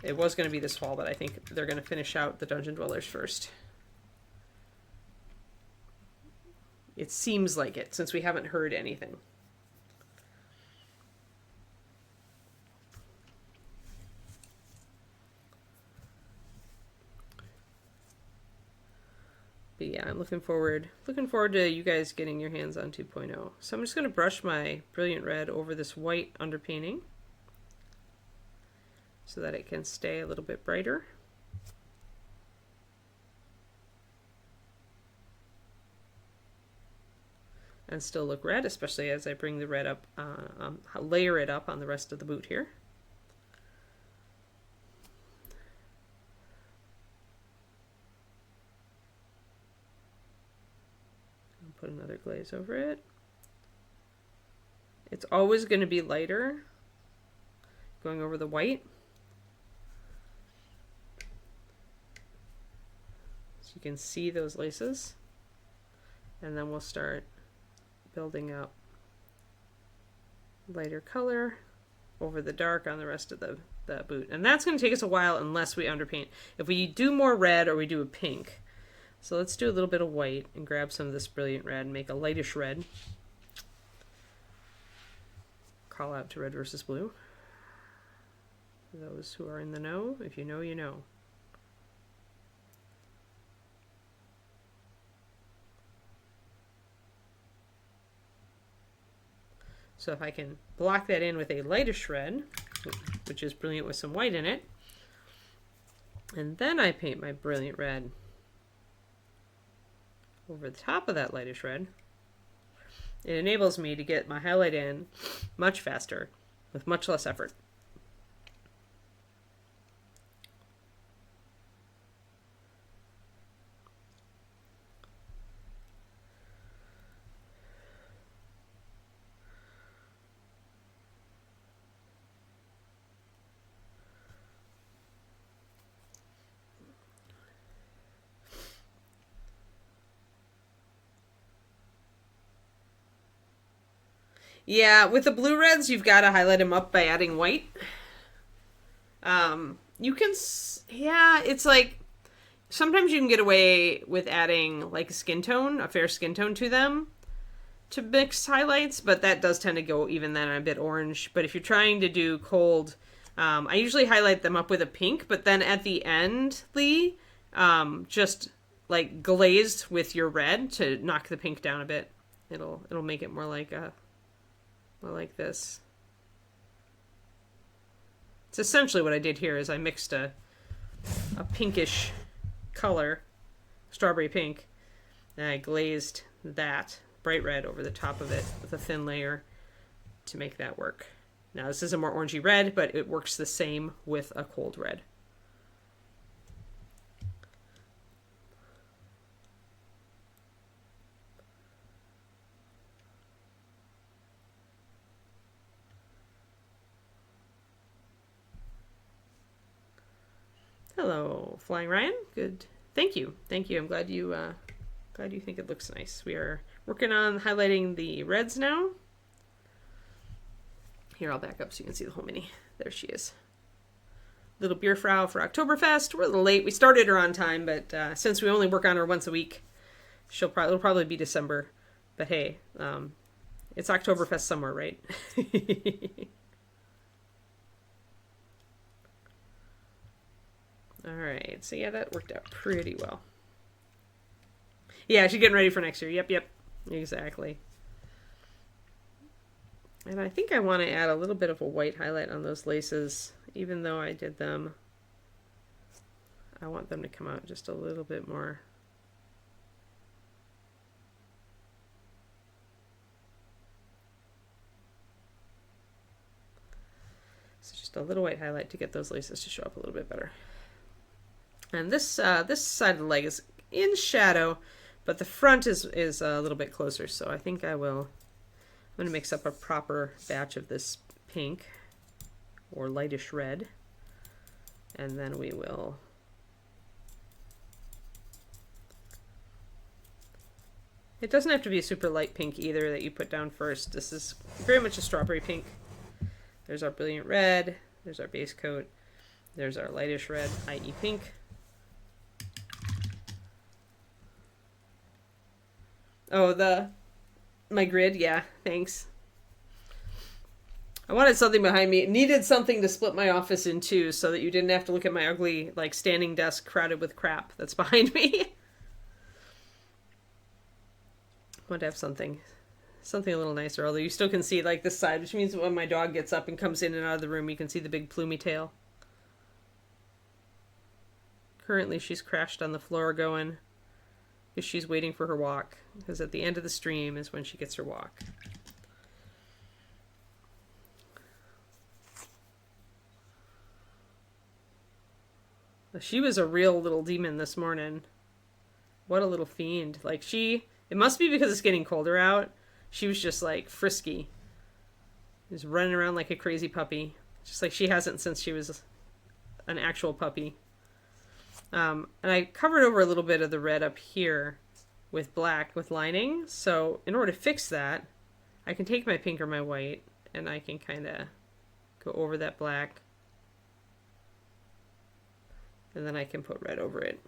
it was going to be this fall, but I think they're going to finish out the Dungeon Dwellers first. It seems like it, since we haven't heard anything. But yeah, I'm looking forward to you guys getting your hands on 2.0. So I'm just going to brush my Brilliant Red over this white underpainting so that it can stay a little bit brighter. And still look red, especially as I bring the red up, layer it up on the rest of the boot here. Put another glaze over it. It's always going to be lighter going over the white. So you can see those laces. And then we'll start building up lighter color over the dark on the rest of the boot. And that's going to take us a while unless we underpaint. If we do more red or we do a pink. So let's do a little bit of white and grab some of this Brilliant Red and make a lightish red. Call out to Red versus Blue. For those who are in the know, if you know, you know. So if I can block that in with a lightish red, which is Brilliant with some white in it, and then I paint my Brilliant Red over the top of that lightish red, it enables me to get my highlight in much faster with much less effort. Yeah, with the blue reds, you've got to highlight them up by adding white. You can, yeah, it's like, sometimes you can get away with adding like a skin tone, a fair skin tone to them. to mix highlights, but that does tend to go even then a bit orange. But if you're trying to do cold, I usually highlight them up with a pink, but then at the end, Lee, just like glazed with your red to knock the pink down a bit. It'll make it more like this. It's essentially what I did here is I mixed a pinkish color, strawberry pink, and I glazed that bright red over the top of it with a thin layer to make that work. Now this is a more orangey red, but it works the same with a cold red. Hello, Flying Ryan. Good. Thank you. Thank you. I'm glad you think it looks nice. We are working on highlighting the reds now. Here, I'll back up so you can see the whole mini. There she is. Little beer Frau for Oktoberfest. We're a little late. We started her on time, but since we only work on her once a week, it'll probably be December. But hey, it's Oktoberfest somewhere, right? All right, so yeah, that worked out pretty well. Yeah, she's getting ready for next year. Yep, exactly. And I think I want to add a little bit of a white highlight on those laces, even though I did them. I want them to come out just a little bit more. So just a little white highlight to get those laces to show up a little bit better. And this side of the leg is in shadow, but the front is a little bit closer. So I think I'm going to mix up a proper batch of this pink or lightish red, and then we will It doesn't have to be a super light pink either that you put down first. This is very much a strawberry pink. There's our brilliant red. There's our base coat. There's our lightish red, i.e. pink. Oh, my grid, yeah, thanks. I wanted something behind me. It needed something to split my office in two so that you didn't have to look at my ugly, like, standing desk crowded with crap that's behind me. I want to have something a little nicer, although you still can see, like, this side, which means when my dog gets up and comes in and out of the room, you can see the big plumy tail. Currently, she's crashed on the floor going, because she's waiting for her walk, because at the end of the stream is when she gets her walk. She was a real little demon this morning. What a little fiend. Like, it must be because it's getting colder out. She was just, like, frisky. Just running around like a crazy puppy. Just like she hasn't since she was an actual puppy. And I covered over a little bit of the red up here with black, with lining. So in order to fix that, I can take my pink or my white, and I can kind of go over that black. And then I can put red over it.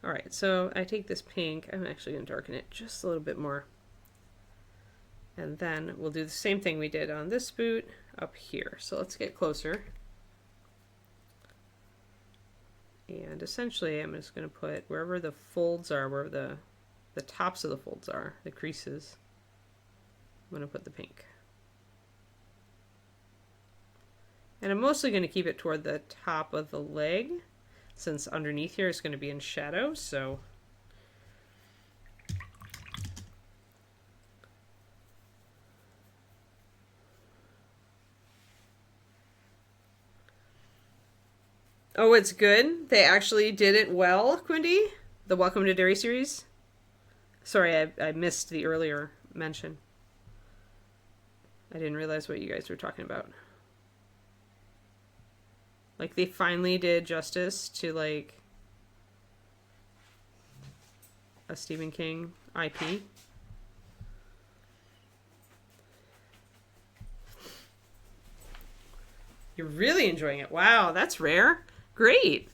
All right, so I take this pink. I'm actually going to darken it just a little bit more. And then we'll do the same thing we did on this boot up here. So let's get closer. And essentially, I'm just going to put wherever the folds are, where the tops of the folds are, the creases, I'm going to put the pink. And I'm mostly going to keep it toward the top of the leg, since underneath here is going to be in shadow, so oh, it's good. They actually did it well, Quindy. The Welcome to Derry series. Sorry, I missed the earlier mention. I didn't realize what you guys were talking about. Like, they finally did justice to, like, a Stephen King IP. You're really enjoying it. Wow, that's rare. Great.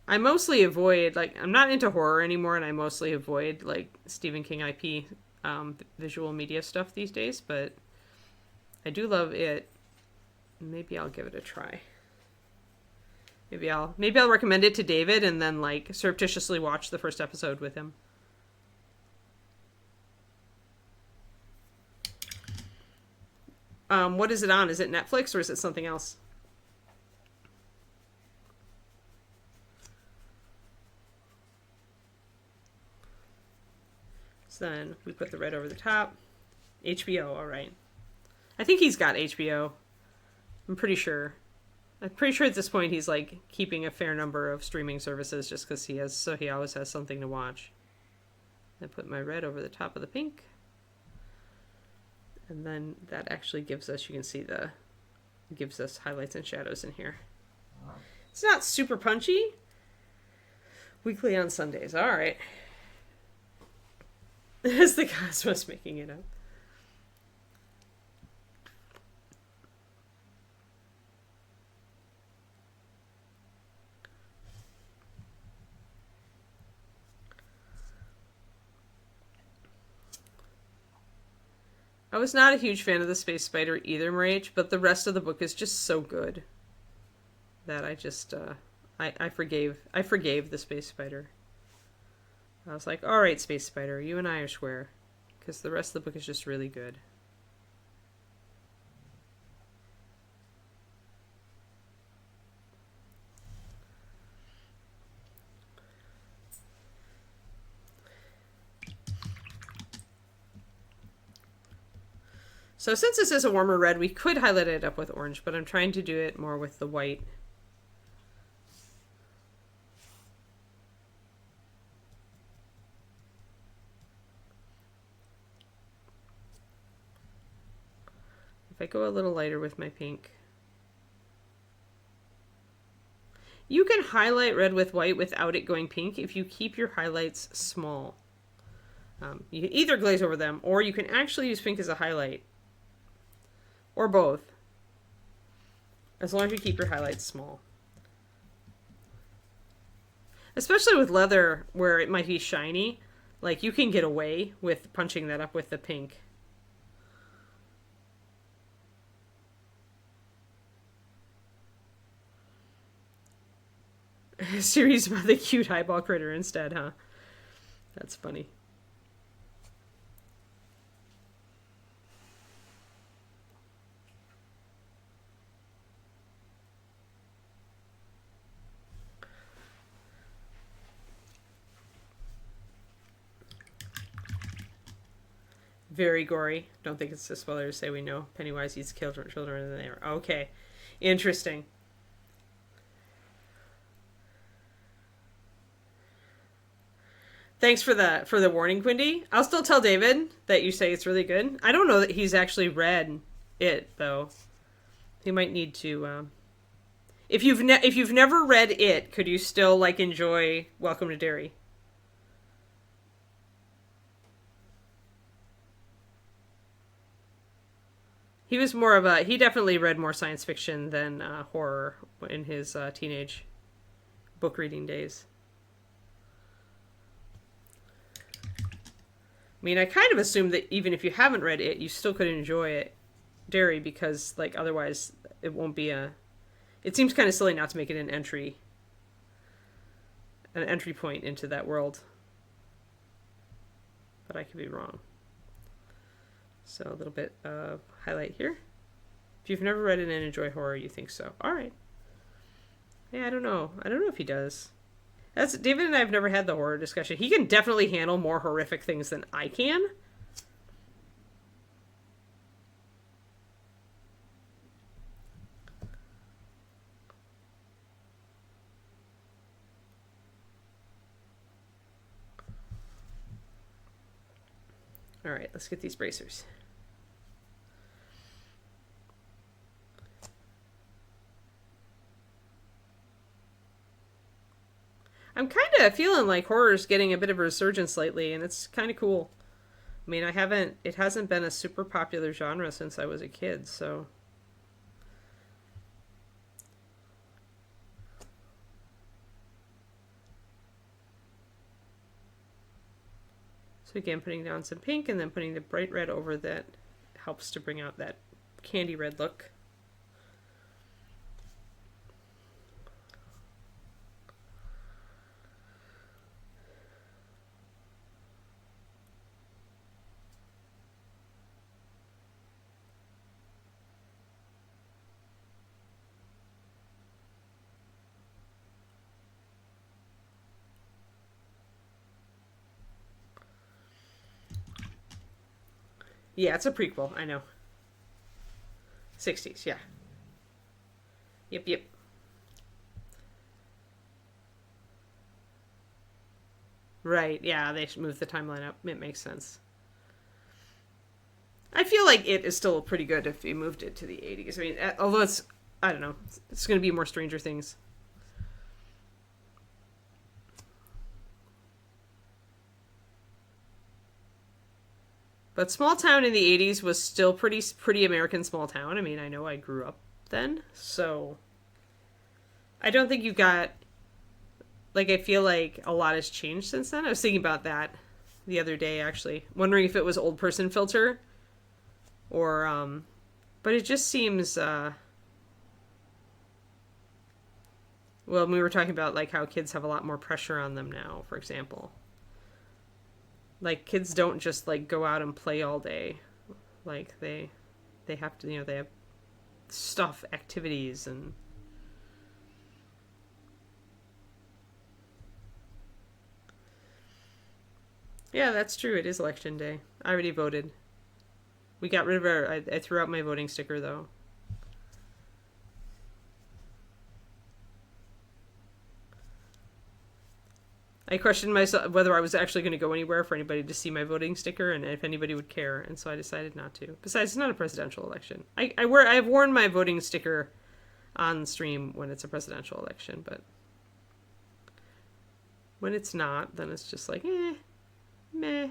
I mostly avoid, like, I'm not into horror anymore, and I mostly avoid, like, Stephen King IP visual media stuff these days, but I do love it. Maybe I'll give it a try. Maybe I'll recommend it to David and then, like, surreptitiously watch the first episode with him. What is it on? Is it Netflix or is it something else? So then we put the red over the top. HBO, all right. I think he's got HBO. I'm pretty sure. I'm pretty sure at this point he's, like, keeping a fair number of streaming services just because he always has something to watch. I put my red over the top of the pink. And then that actually gives us, you can see gives us highlights and shadows in here. It's not super punchy. Weekly on Sundays. All right. It's the Cosmos making it up. I was not a huge fan of the Space Spider either, Marich, but the rest of the book is just so good that I just I forgave the Space Spider. I was like, all right, Space Spider, you and I are square, because the rest of the book is just really good. So since this is a warmer red, we could highlight it up with orange, but I'm trying to do it more with the white. If I go a little lighter with my pink. You can highlight red with white without it going pink if you keep your highlights small. You can either glaze over them, or you can actually use pink as a highlight. Or both. As long as you keep your highlights small. Especially with leather, where it might be shiny, like, you can get away with punching that up with the pink. A series about the cute highball critter instead, huh? That's funny. Very gory. Don't think it's a spoiler to say we know Pennywise eats children and they are. Okay. Interesting. Thanks for the warning, Quindy. I'll still tell David that you say it's really good. I don't know that he's actually read it, though. He might need to. If you've never read it, could you still, like, enjoy Welcome to Derry? He was more of he definitely read more science fiction than horror in his teenage book reading days. I mean, I kind of assumed that even if you haven't read it, you still could enjoy it, Derry, because, like, otherwise it won't be it seems kind of silly not to make it an entry point into that world. But I could be wrong. So a little bit of highlight here. If you've never read it and enjoy horror, you think so. All right. Yeah, I don't know. I don't know if he does. David and I have never had the horror discussion. He can definitely handle more horrific things than I can. All right, let's get these bracers. of feeling like horror's getting a bit of a resurgence lately, and it's kind of cool. I mean, it hasn't been a super popular genre since I was a kid, so. So again, putting down some pink and then putting the bright red over that helps to bring out that candy red look. Yeah, it's a prequel, I know. 60s, yeah. Yep. Right, yeah, they should move the timeline up. It makes sense. I feel like it is still pretty good if you moved it to the 80s. I mean, although it's, I don't know, it's going to be more Stranger Things. But small town in the 80s was still pretty American small town. I mean, I know I grew up then, so I don't think you got, like, I feel like a lot has changed since then. I was thinking about that the other day, actually, wondering if it was old person filter or but it just seems well, we were talking about like how kids have a lot more pressure on them now, for example. Like, kids don't just, like, go out and play all day. Like, they have to, they have stuff, activities, and... Yeah, that's true. It is election day. I already voted. We got rid of I threw out my voting sticker, though. I questioned myself whether I was actually going to go anywhere for anybody to see my voting sticker and if anybody would care, and so I decided not to. Besides, it's not a presidential election. I've worn my voting sticker on stream when it's a presidential election, but when it's not, then it's just like, meh.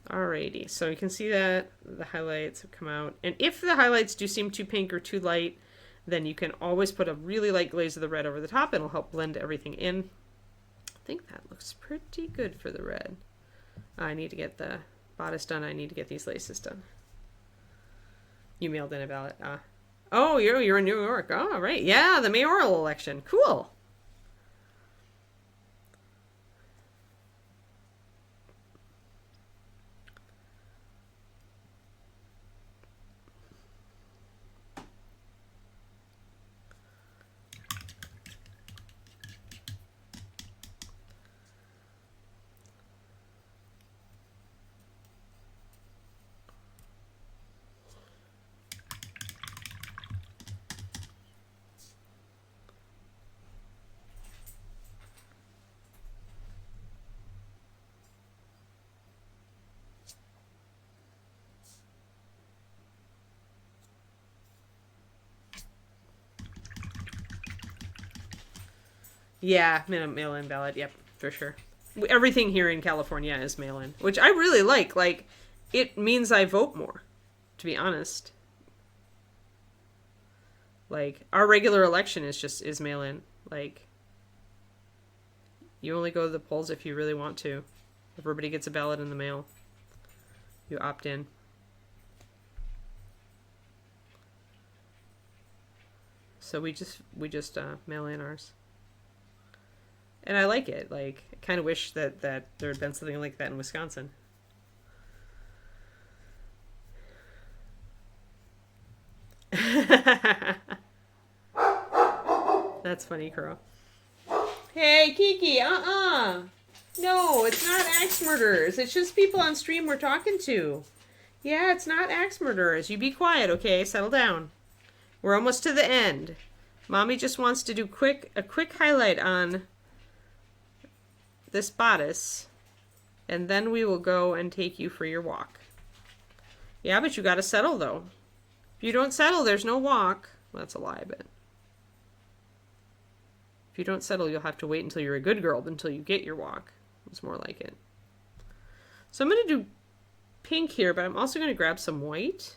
Alrighty, so you can see that the highlights have come out. And if the highlights do seem too pink or too light, then you can always put a really light glaze of the red over the top and it'll help blend everything in. I think that looks pretty good for the red. I need to get the bodice done. I need to get these laces done. You mailed in a ballot. Oh, you're in New York. Oh, right. Yeah, the mayoral election. Cool. Yeah, mail-in ballot. Yep, for sure. Everything here in California is mail-in, which I really like. Like, it means I vote more, to be honest. Like, our regular election is mail-in. Like, you only go to the polls if you really want to. Everybody gets a ballot in the mail. You opt in. So we just mail in ours. And I like it. Like, I kind of wish that there had been something like that in Wisconsin. That's funny, Crow. Hey, Kiki, No, it's not axe murderers. It's just people on stream we're talking to. Yeah, it's not axe murderers. You be quiet, okay? Settle down. We're almost to the end. Mommy just wants to do a quick highlight on this bodice, and then we will go and take you for your walk. Yeah, but you got to settle, though. If you don't settle, there's no walk. Well, that's a lie, but if you don't settle, you'll have to wait until you're a good girl until you get your walk. It's more like it. So I'm going to do pink here, but I'm also going to grab some white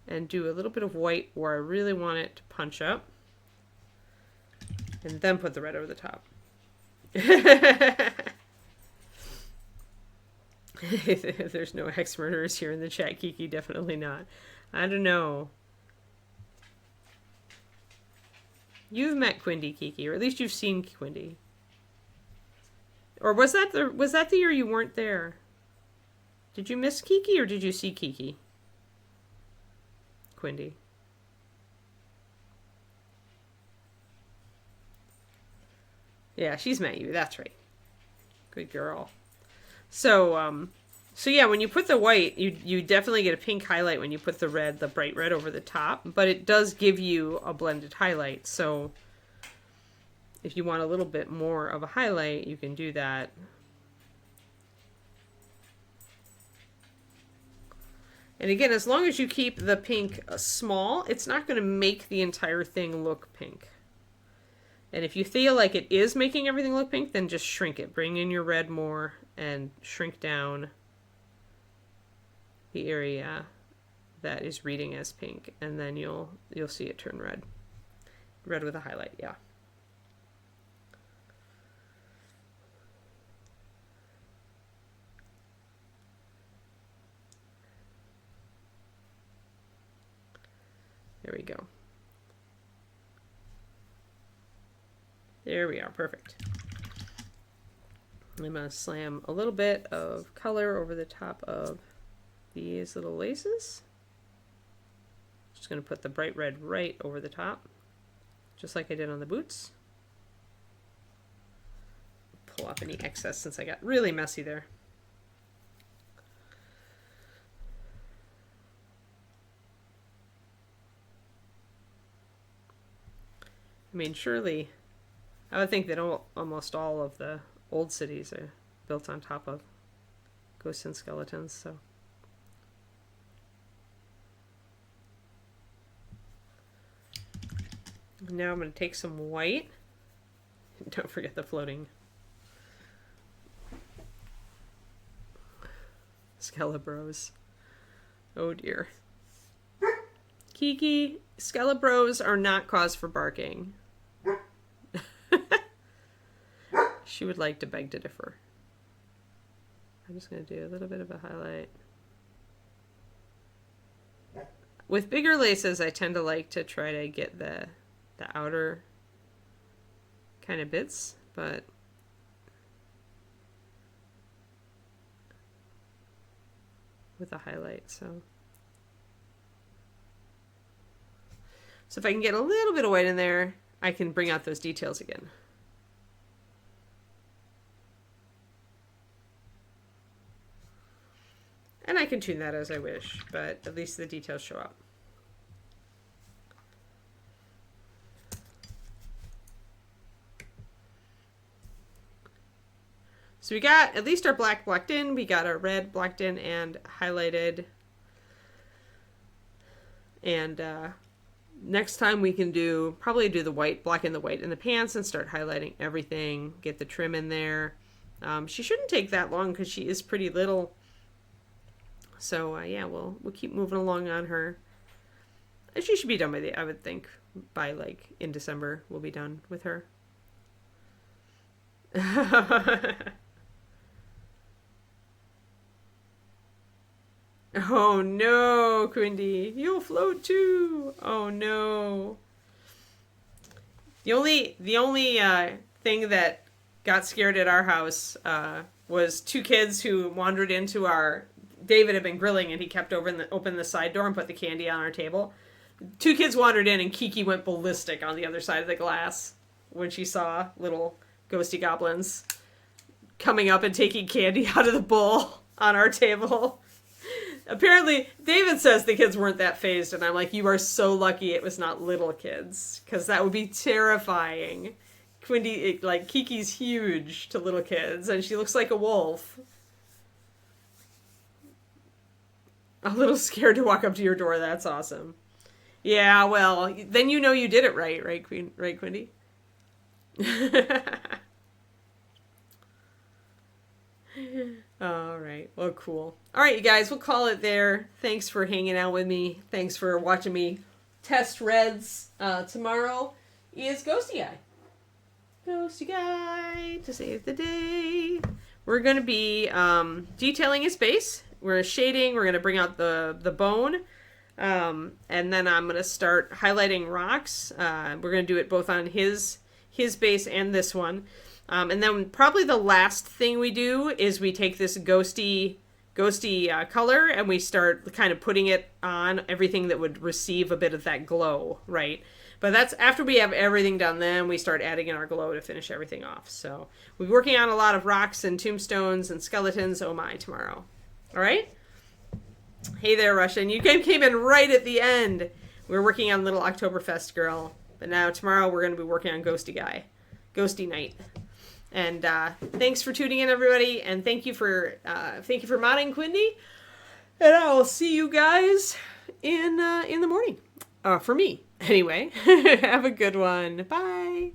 and do a little bit of white where I really want it to punch up, and then put the red over the top. If there's no hex murderers here in the chat, Kiki, definitely not. I don't know. You've met Quindy, Kiki, or at least you've seen Quindy. Or was that the year you weren't there? Did you miss Kiki or did you see Kiki? Quindy. Yeah, she's met you. That's right. Good girl. So yeah, when you put the white, you definitely get a pink highlight when you put the red, the bright red over the top, but it does give you a blended highlight. So if you want a little bit more of a highlight, you can do that. And again, as long as you keep the pink small, it's not going to make the entire thing look pink. And if you feel like it is making everything look pink, then just shrink it. Bring in your red more and shrink down the area that is reading as pink, and then you'll see it turn red. Red with a highlight, yeah. There we go. There we are, perfect. I'm going to slam a little bit of color over the top of these little laces. Just going to put the bright red right over the top, just like I did on the boots. Pull off any excess since I got really messy there. I mean, surely, I would think that almost all of the old cities are built on top of ghosts and skeletons, so. Now I'm going to take some white. Don't forget the floating Skelebros. Oh dear. Kiki, Skelebros are not cause for barking. She would like to beg to differ. I'm just going to do a little bit of a highlight. With bigger laces, I tend to like to try to get the outer kind of bits, but with a highlight, so if I can get a little bit of white in there, I can bring out those details again. And I can tune that as I wish, but at least the details show up. So we got at least our black blacked in, we got our red blacked in and highlighted. And next time we can probably do the white, blacken the white in the pants and start highlighting everything, get the trim in there. She shouldn't take that long because she is pretty little. So yeah, we'll keep moving along on her. She should be done by I would think by like in December we'll be done with her. Oh no, Quindy, you'll float too. Oh no. The only thing that got scared at our house was two kids who wandered into our. David had been grilling and he kept open the side door and put the candy on our table. Two kids wandered in and Kiki went ballistic on the other side of the glass when she saw little ghosty goblins coming up and taking candy out of the bowl on our table. Apparently, David says the kids weren't that phased, and I'm like, you are so lucky it was not little kids, because that would be terrifying. Quindy, like, Kiki's huge to little kids, and she looks like a wolf. A little scared to walk up to your door. That's awesome. Yeah, well, then you know you did it right, right, Quindy? All right. Well, cool. All right, you guys, we'll call it there. Thanks for hanging out with me. Thanks for watching me test Reds. Tomorrow is Ghosty Guy. Ghosty Guy to save the day. We're going to be detailing his base. We're shading. We're going to bring out the bone. And then I'm going to start highlighting rocks. We're going to do it both on his base and this one. And then probably the last thing we do is we take this ghosty color and we start kind of putting it on everything that would receive a bit of that glow, right? But that's after we have everything done, then we start adding in our glow to finish everything off. So we'll be working on a lot of rocks and tombstones and skeletons, oh my, tomorrow. All right? Hey there, Russian. You came in right at the end. We were working on Little Oktoberfest Girl. But now tomorrow we're going to be working on Ghosty Guy. Ghosty Night. And thanks for tuning in, everybody. And thank you for modding Quindy. And I will see you guys in the morning. For me, anyway. Have a good one. Bye.